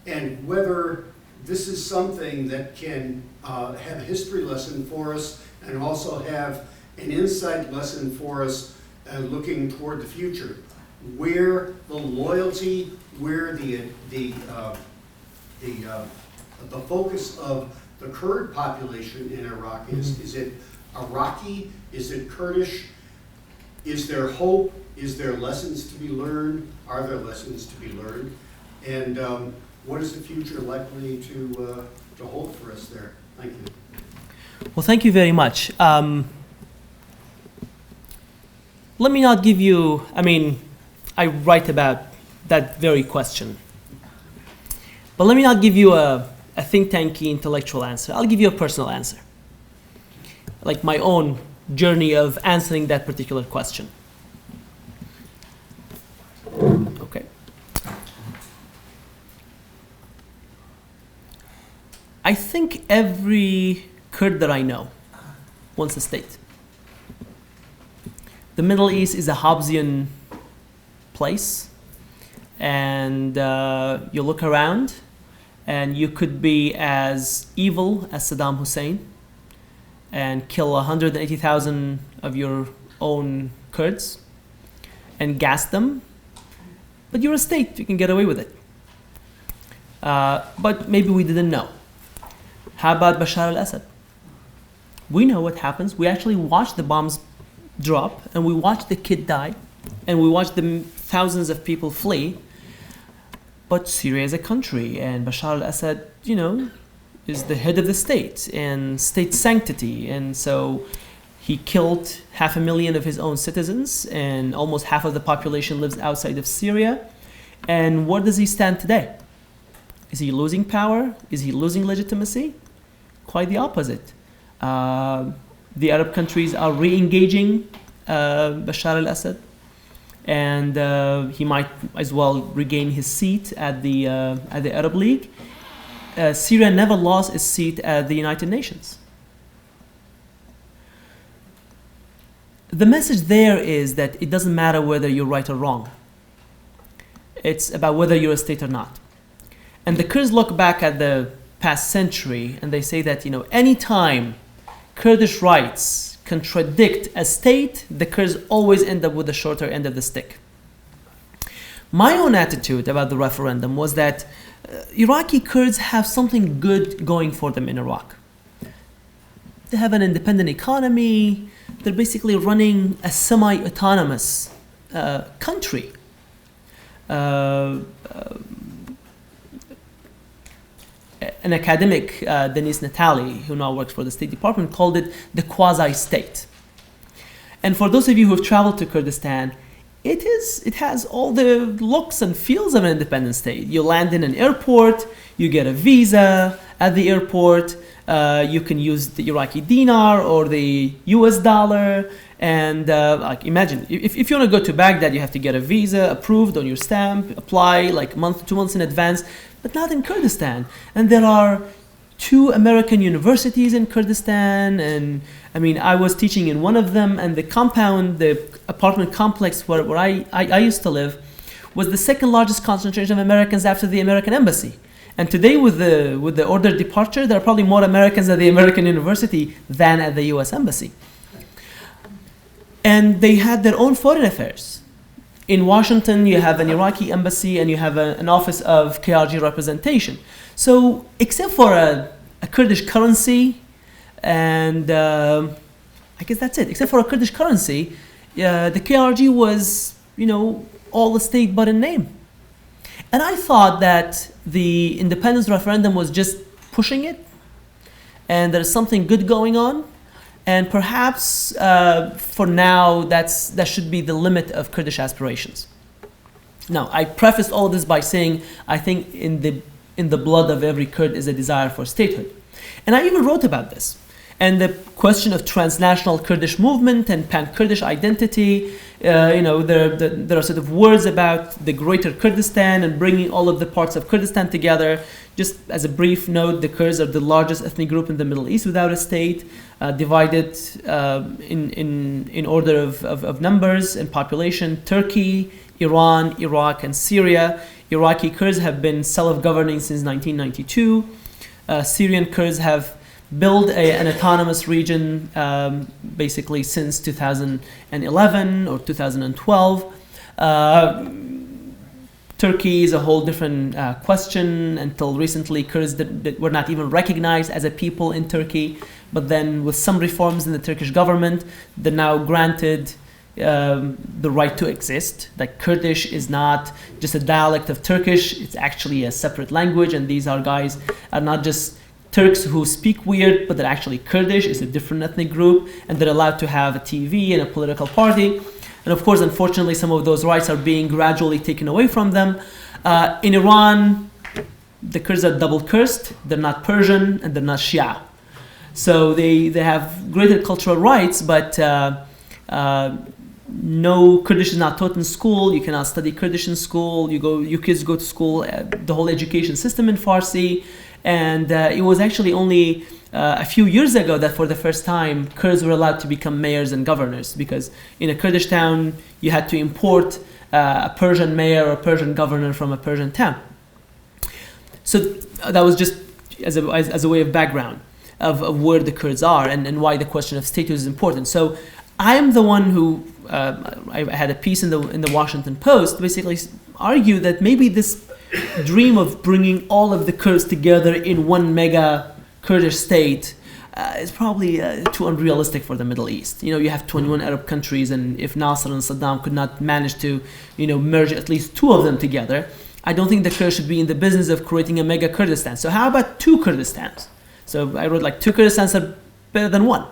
and whether this is something that can have a history lesson for us and also have an insight lesson for us looking toward the future, where the loyalty, where the focus of the Kurd population in Iraq is. Is it Iraqi? Is it Kurdish? Is there hope? Is there lessons to be learned? Are there lessons to be learned? And what is the future likely to hold for us there? Thank you. Well, thank you very much. Let me not give you, I write about that very question. But let me not give you a think tanky intellectual answer. I'll give you a personal answer. Like my own journey of answering that particular question. Okay. I think every Kurd that I know wants a state. The Middle East is a Hobbesian place, and you look around and you could be as evil as Saddam Hussein and kill 180,000 of your own Kurds and gas them, but you're a state, you can get away with it. But maybe we didn't know. How about Bashar al-Assad? We know what happens. We actually watched the bombs drop, and we watched the kid die, and we watched the thousands of people flee. But Syria is a country, and Bashar al-Assad, is the head of the state and state sanctity, and so he killed 500,000 of his own citizens, and almost half of the population lives outside of Syria. And where does he stand today? Is he losing power? Is he losing legitimacy? Quite the opposite. The Arab countries are re-engaging Bashar al-Assad, and he might as well regain his seat at the Arab League. Syria never lost its seat at the United Nations. The message there is that it doesn't matter whether you're right or wrong. It's about whether you're a state or not. And the Kurds look back at the past century and they say that, any time Kurdish rights contradict a state, the Kurds always end up with the shorter end of the stick. My own attitude about the referendum was that Iraqi Kurds have something good going for them in Iraq. They have an independent economy. They're basically running a semi-autonomous country. An academic, Denise Natali, who now works for the State Department, called it the quasi-state. And for those of you who have traveled to Kurdistan, it has all the looks and feels of an independent state. You land in an airport, you get a visa at the airport, you can use the Iraqi dinar or the US dollar, and imagine, if you want to go to Baghdad, you have to get a visa approved on your stamp, apply like 2 months in advance, but not in Kurdistan. And there are 2 American universities in Kurdistan, and I mean, I was teaching in one of them, and the compound, the apartment complex where I used to live, was the second largest concentration of Americans after the American embassy. And today, with the ordered departure, there are probably more Americans at the American university than at the U.S. embassy. And they had their own foreign affairs. In Washington, you have an Iraqi embassy and you have an office of KRG representation. So, except for a Kurdish currency, and I guess that's it. Except for a Kurdish currency, the KRG was, all the state but in name. And I thought that the independence referendum was just pushing it, and there's something good going on, and perhaps for now that should be the limit of Kurdish aspirations. Now, I prefaced all of this by saying I think in the blood of every Kurd is a desire for statehood, and I even wrote about this. And the question of transnational Kurdish movement and pan-Kurdish identity, there are sort of words about the greater Kurdistan and bringing all of the parts of Kurdistan together. Just as a brief note, the Kurds are the largest ethnic group in the Middle East without a state, divided in order of numbers and population: Turkey, Iran, Iraq, and Syria. Iraqi Kurds have been self-governing since 1992. Syrian Kurds have built an autonomous region basically since 2011 or 2012. Turkey is a whole different question. Until recently, Kurds that were not even recognized as a people in Turkey, but then with some reforms in the Turkish government, they're now granted the right to exist. Like, Kurdish is not just a dialect of Turkish, it's actually a separate language, and these guys are not just Turks who speak weird, but they're actually Kurdish. It's a different ethnic group, and they're allowed to have a TV and a political party. And of course, unfortunately, some of those rights are being gradually taken away from them. In Iran, the Kurds are double cursed. They're not Persian and they're not Shia. So they have greater cultural rights, but no, Kurdish is not taught in school. You cannot study Kurdish in school. Your kids go to school, the whole education system in Farsi. And it was actually only a few years ago that for the first time Kurds were allowed to become mayors and governors, because in a Kurdish town you had to import a Persian mayor or a Persian governor from a Persian town. So that was just as a way of background of where the Kurds are and why the question of statehood is important. So I am the one who I had a piece in the Washington Post basically argued that maybe this dream of bringing all of the Kurds together in one mega Kurdish state is probably too unrealistic for the Middle East. You have 21 Arab countries, and if Nasser and Saddam could not manage to, merge at least 2 of them together, I don't think the Kurds should be in the business of creating a mega Kurdistan. So how about 2 Kurdistans? So I wrote 2 Kurdistans are better than 1.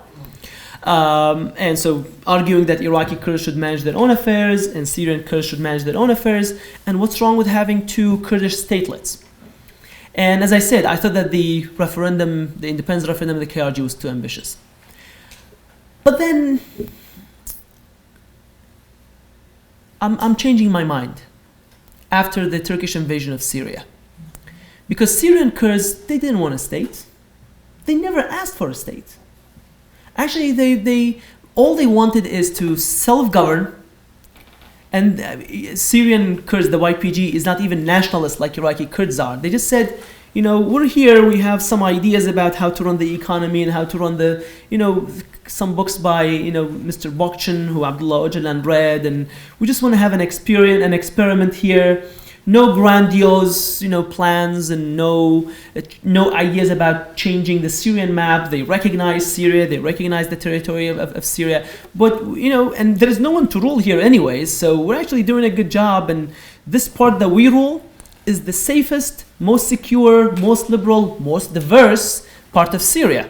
And so arguing that Iraqi Kurds should manage their own affairs and Syrian Kurds should manage their own affairs, and what's wrong with having 2 Kurdish statelets? And as I said, I thought that the independence referendum of the KRG was too ambitious. But then I'm changing my mind after the Turkish invasion of Syria. Because Syrian Kurds, they didn't want a state. They never asked for a state. Actually, they all they wanted is to self-govern, and Syrian Kurds, the YPG, is not even nationalist like Iraqi Kurds are. They just said, we're here, we have some ideas about how to run the economy and how to run the, some books by, Mr. Bakhtin, who Abdullah Öcalan read, and we just want to have an experiment here. No grandiose, plans, and no ideas about changing the Syrian map. They recognize Syria, they recognize the territory of Syria, but and there is no one to rule here anyways. So we're actually doing a good job, and this part that we rule is the safest, most secure, most liberal, most diverse part of Syria.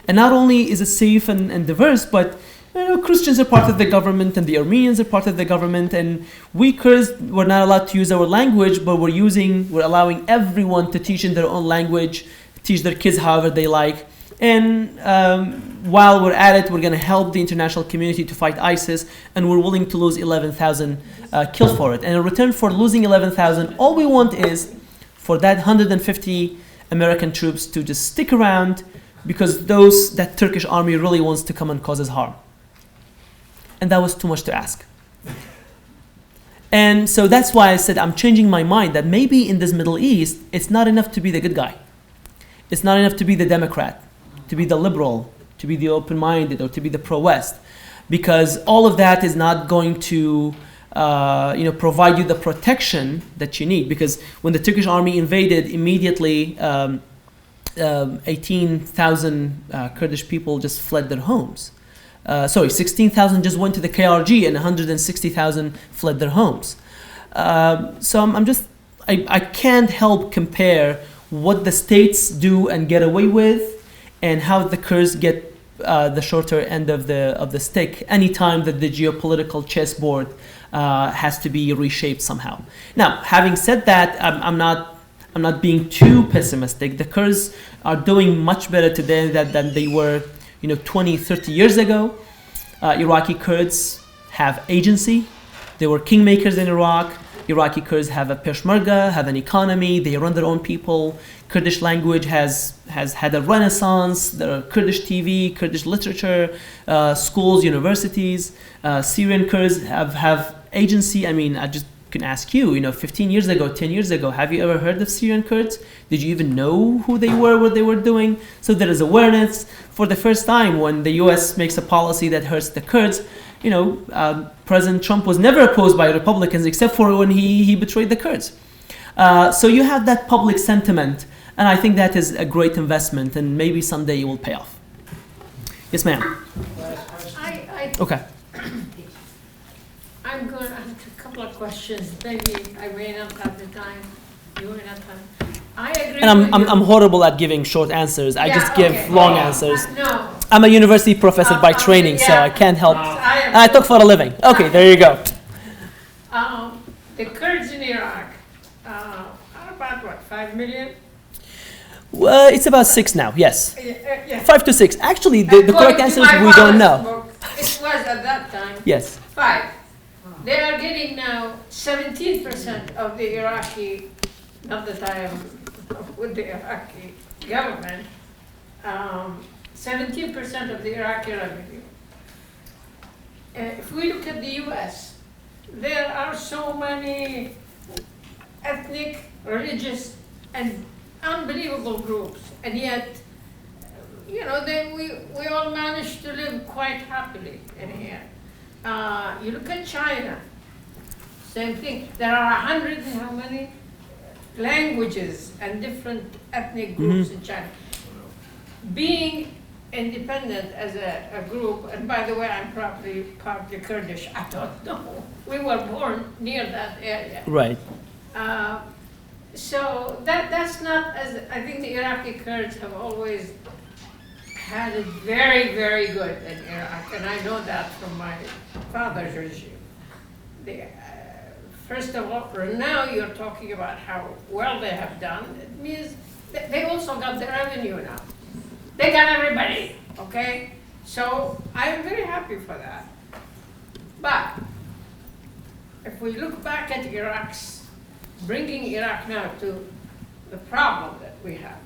And not only is it safe and diverse, but Christians are part of the government and the Armenians are part of the government, and we Kurds were not allowed to use our language, but we're allowing everyone to teach in their own language, teach their kids however they like. And while we're at it, we're going to help the international community to fight ISIS, and we're willing to lose 11,000 kills for it. And in return for losing 11,000, all we want is for that 150 American troops to just stick around because that Turkish army really wants to come and cause us harm. And that was too much to ask. And so that's why I said I'm changing my mind that maybe in this Middle East, it's not enough to be the good guy. It's not enough to be the Democrat, to be the liberal, to be the open-minded, or to be the pro-West, because all of that is not going to provide you the protection that you need. Because when the Turkish army invaded, immediately 18,000 Kurdish people just fled their homes. 16,000 just went to the KRG and 160,000 fled their homes. So I can't help compare what the states do and get away with and how the Kurds get the shorter end of the stick anytime that the geopolitical chessboard has to be reshaped somehow. Now, having said that, I'm not being too pessimistic. The Kurds are doing much better today than they were 20, 30 years ago. Iraqi Kurds have agency. They were kingmakers in Iraq. Iraqi Kurds have a peshmerga, have an economy. They run their own people. Kurdish language has had a renaissance. There are Kurdish TV, Kurdish literature, schools, universities. Syrian Kurds have agency. I mean, I just can ask you, 15 years ago, 10 years ago, have you ever heard of Syrian Kurds? Did you even know who they were, what they were doing? So there is awareness. For the first time, when the US makes a policy that hurts the Kurds, President Trump was never opposed by Republicans except for when he betrayed the Kurds. So you have that public sentiment, and I think that is a great investment, and maybe someday it will pay off. Yes, ma'am. Okay. I'm going to ask a couple of questions. Maybe I may not have the time. You may not have. I agree. And with you. I'm horrible at giving short answers. I just give long answers. No. I'm a university professor by training, so I can't help. I talk for a living. Okay, there you go. The Kurds in Iraq are about what, 5 million? Well, it's about 6 now. Yes, Yeah. 5 to 6. Actually, the correct answer is we don't know. It was at that time. Yes. 5. They are getting now 17% of the Iraqi, not that I am with the Iraqi government, 17% of the Iraqi revenue. If we look at the US, there are so many ethnic, religious, and unbelievable groups, and yet, we all manage to live quite happily in here. You look at China, same thing. There are 100 and how many languages and different ethnic groups in China. Being independent as a group, and by the way, I'm probably partly Kurdish, I don't know. We were born near that area. Right. So that's not, as I think the Iraqi Kurds have always had it very, very good in Iraq, and I know that from my father's regime. First of all, now you're talking about how well they have done. It means they also got the revenue now. They got everybody, okay? So I am very happy for that. But if we look back at Iraq's, bringing Iraq now to the problem that we have,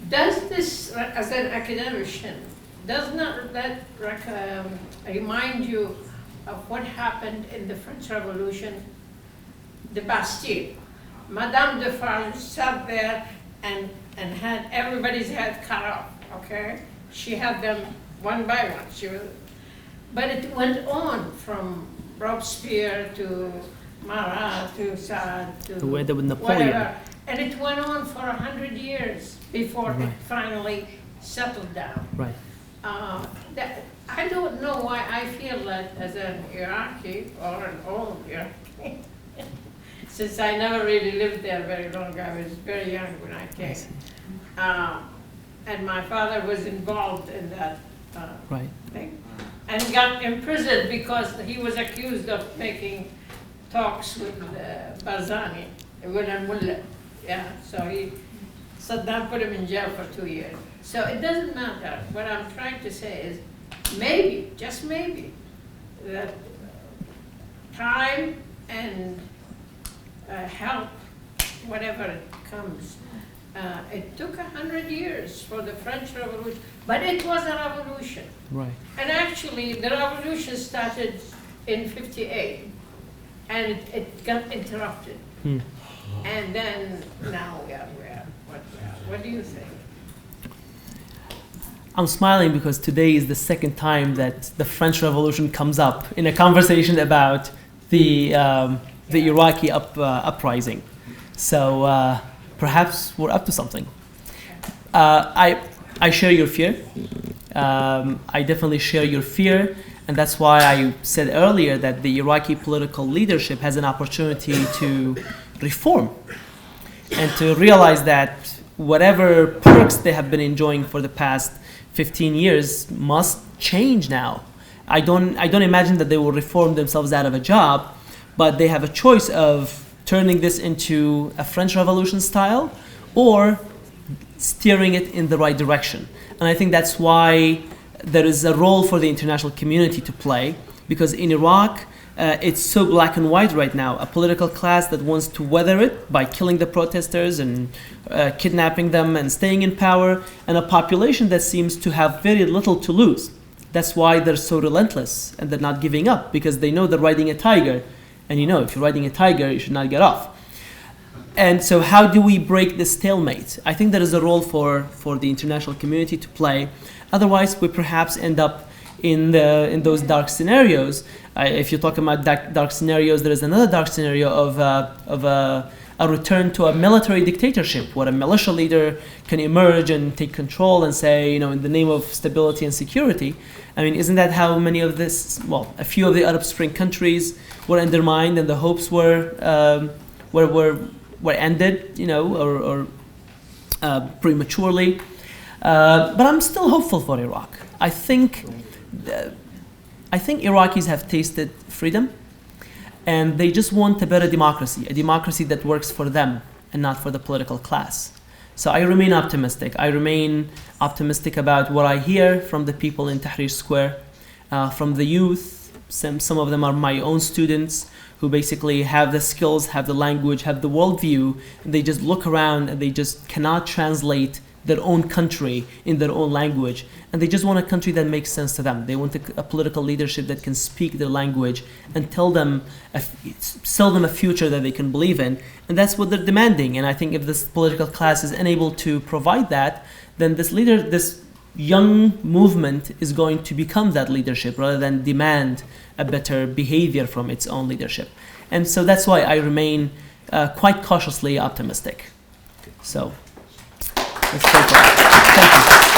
does this, as an academician, does not that remind you of what happened in the French Revolution, the Bastille? Madame de Farge sat there and had everybody's head cut off, okay? She had them one by one. But it went on from Robespierre to Marat to Saad to whether with Napoleon. Whatever. And it went on for 100 years before it finally settled down. Right. I don't know why I feel that as an Iraqi or an old Iraqi, since I never really lived there very long. I was very young when I came. And my father was involved in that thing. And got imprisoned because he was accused of making talks with Barzani, with a mullah. Yeah, so Saddam put him in jail for 2 years. So it doesn't matter. What I'm trying to say is maybe, just maybe, that time and help, whatever it comes, It took 100 years for the French Revolution, but it was a revolution. Right. And actually, the revolution started in 58, and it got interrupted. And then now we are where? What do you think? I'm smiling because today is the second time that the French Revolution comes up in a conversation about the Iraqi uprising. So perhaps we're up to something. I share your fear. I definitely share your fear, and that's why I said earlier that the Iraqi political leadership has an opportunity to reform and to realize that whatever perks they have been enjoying for the past 15 years must change now. I don't imagine that they will reform themselves out of a job, but they have a choice of turning this into a French Revolution style or steering it in the right direction. And I think that's why there is a role for the international community to play, because in Iraq, it's so black and white right now. A political class that wants to weather it by killing the protesters and kidnapping them and staying in power, and a population that seems to have very little to lose. That's why they're so relentless and they're not giving up, because they know they're riding a tiger. And you know, if you're riding a tiger, you should not get off. And so how do we break this stalemate? I think there is a role for the international community to play. Otherwise, we perhaps end up in those dark scenarios. If you talk about dark scenarios, there is another dark scenario of a return to a military dictatorship, where a militia leader can emerge and take control and say, in the name of stability and security. I mean, isn't that how many of a few of the Arab Spring countries were undermined and the hopes were ended, or prematurely. But I'm still hopeful for Iraq. I think Iraqis have tasted freedom, and they just want a better democracy, a democracy that works for them and not for the political class. So I remain optimistic. I remain optimistic about what I hear from the people in Tahrir Square, from the youth. Some of them are my own students who basically have the skills, have the language, have the worldview, and they just look around and they just cannot translate their own country in their own language, and they just want a country that makes sense to them. They want a political leadership that can speak their language and sell them a future that they can believe in, and that's what they're demanding. And I think if this political class is unable to provide that, then this young movement is going to become that leadership rather than demand a better behavior from its own leadership. And so that's why I remain quite cautiously optimistic. So let's take that. Thank you.